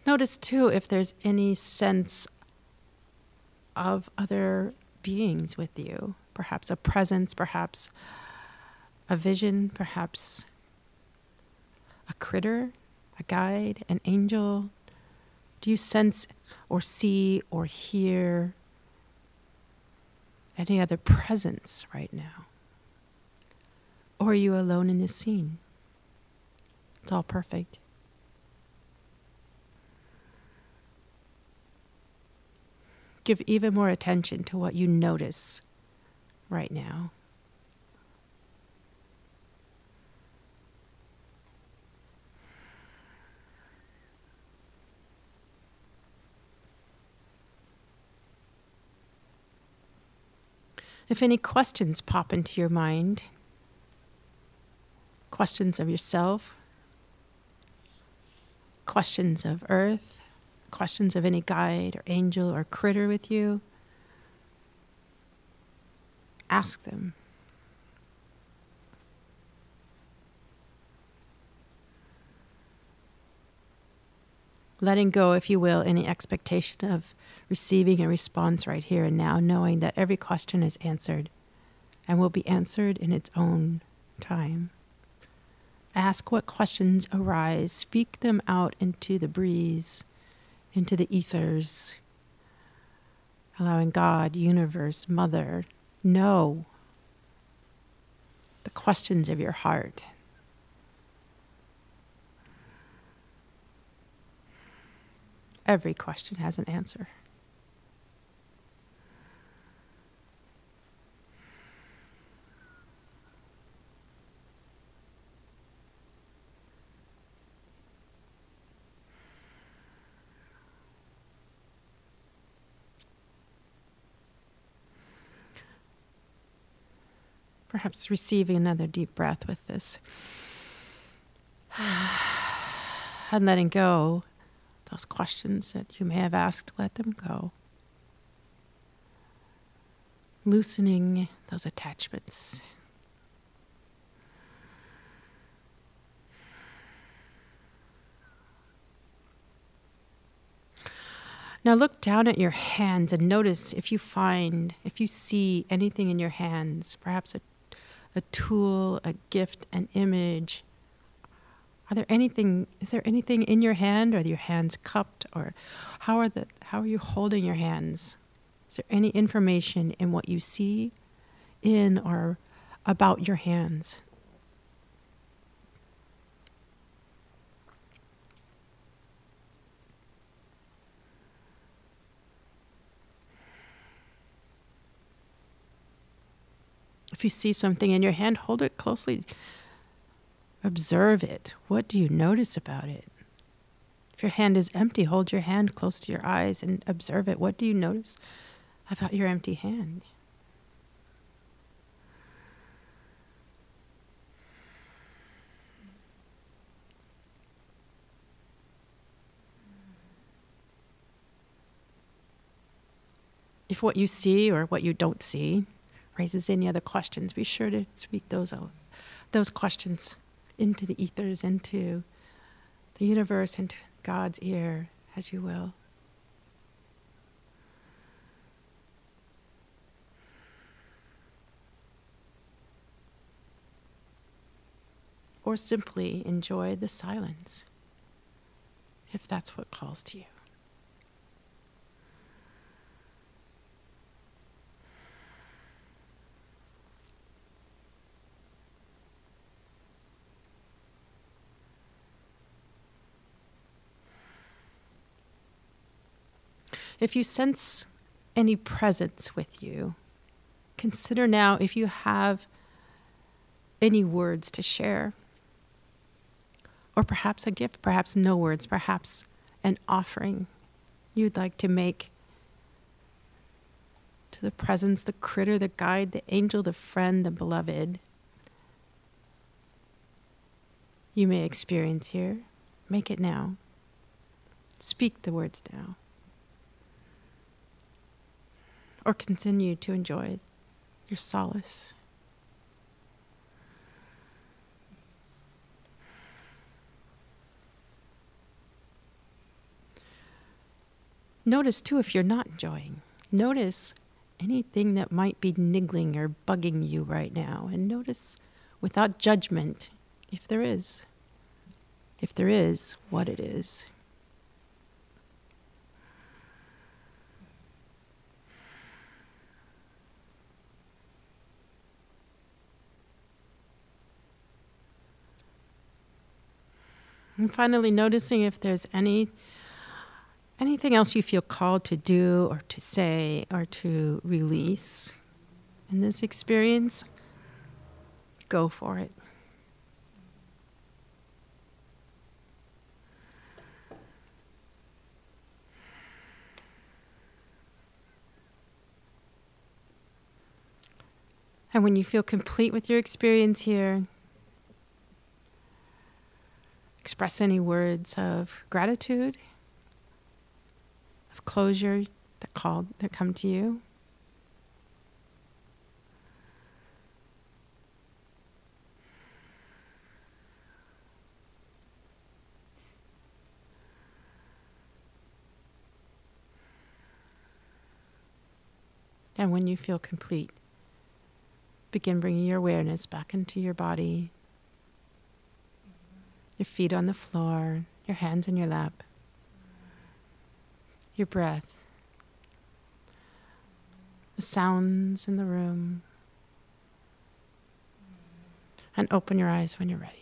Notice too if there's any sense of other beings with you. Perhaps a presence, perhaps a vision, perhaps a critter, a guide, an angel. Do you sense or see or hear any other presence right now? Or are you alone in this scene? It's all perfect. Give even more attention to what you notice right now. If any questions pop into your mind, questions of yourself, questions of Earth, questions of any guide or angel or critter with you, ask them. Letting go, if you will, any expectation of receiving a response right here and now, knowing that every question is answered and will be answered in its own time. Ask what questions arise. Speak them out into the breeze, into the ethers, allowing God, universe, Mother, know the questions of your heart. Every question has an answer. Perhaps receiving another deep breath with this. And letting go those questions that you may have asked, let them go. Loosening those attachments. Now look down at your hands and notice if you see anything in your hands, perhaps a tool, a gift, an image. Is there anything in your hand? Are your hands cupped? Or how are you holding your hands? Is there any information in what you see in or about your hands? If you see something in your hand, hold it closely. Observe it. What do you notice about it? If your hand is empty, hold your hand close to your eyes and observe it. What do you notice about your empty hand? If what you see or what you don't see raises any other questions, be sure to speak those questions into the ethers, into the universe, into God's ear, as you will. Or simply enjoy the silence, if that's what calls to you. If you sense any presence with you, consider now if you have any words to share, or perhaps a gift, perhaps no words, perhaps an offering you'd like to make to the presence, the critter, the guide, the angel, the friend, the beloved you may experience here. Make it now. Speak the words now. Or continue to enjoy your solace. Notice too if you're not enjoying. Notice anything that might be niggling or bugging you right now. And notice without judgment if there is. If there is, what it is. And finally, noticing if there's anything else you feel called to do or to say or to release in this experience, go for it. And when you feel complete with your experience here, express any words of gratitude, of closure that come to you. And when you feel complete, begin bringing your awareness back into your body, your feet on the floor, your hands in your lap, your breath, the sounds in the room, and open your eyes when you're ready.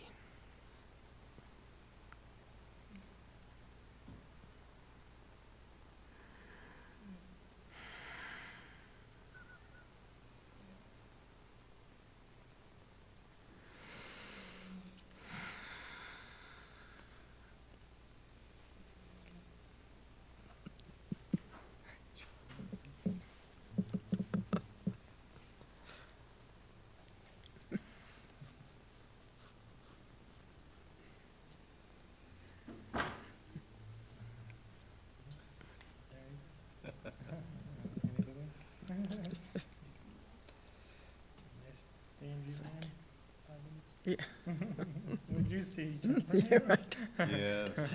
Yeah. Would you see each other? Yeah, right. Yes.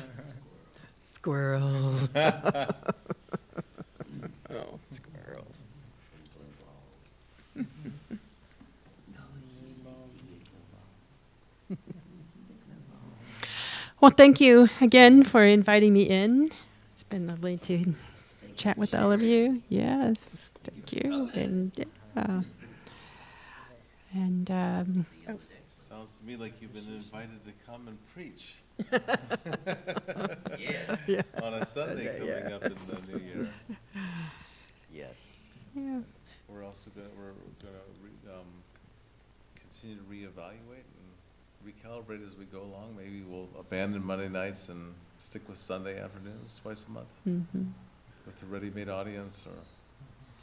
Squirrels. Oh, squirrels. Well, thank you again for inviting me in. It's been lovely to chat with all of you. Yes, thank you. And Sounds to me like you've been invited to come and preach. Yes. yeah. On a Sunday coming up in the new year. Yes. Yeah. We're also going to continue to reevaluate and recalibrate as we go along. Maybe we'll abandon Monday nights and stick with Sunday afternoons twice a month with the ready-made audience, or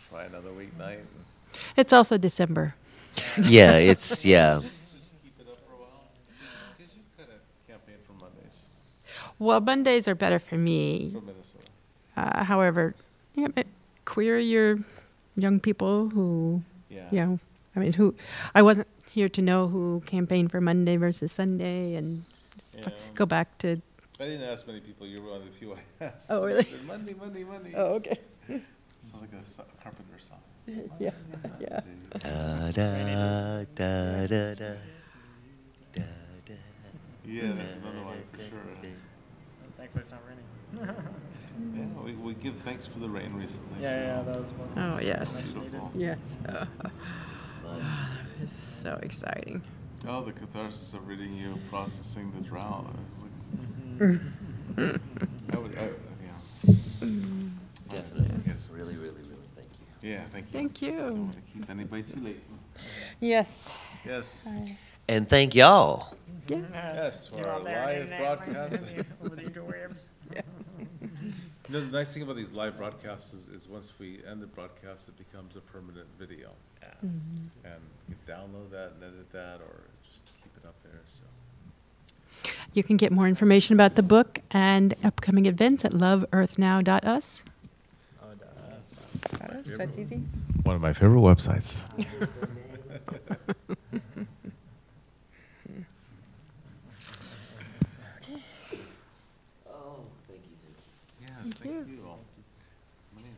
try another weeknight. It's also December. Yeah, it's, yeah. Just keep it up for a while, because you kind of campaign for Mondays Well, Mondays are better for me. for Minnesota. However, yeah, but queer your young people who, Yeah. I mean, I wasn't here to know who campaigned for Monday versus Sunday, and Yeah. go back to. I didn't ask many people. You were one of the few I asked. Oh, I really? said, Monday, Monday, Monday. Oh, okay. It's like a Carpenter song. Yeah, yeah. Da da da da da da da. Yeah, that's another one for sure. Thankfully it's not raining. Yeah, we give thanks for the rain recently. Yeah, so that was one. Oh, yes. much needed. Yes. It's so exciting. Oh, the catharsis of reading you processing the drought. I was like, yeah. Definitely. Yes. Really, really, really, thank you. Yeah, thank you. Thank I don't you. want to keep anybody too late. Yes. Yes. And thank y'all. Yeah. Yes, to You're our all there live and there, broadcast. over the interwebs. You know, the nice thing about these live broadcasts is once we end the broadcast, it becomes a permanent video. Yeah. And you can download that and edit that, or just keep it up there, so. You can get more information about the book and upcoming events at loveearthnow.us. Oh, That's easy. One of my favorite websites. Oh, thank you, thank you. Yes, Thank thank you. you all. Come on in.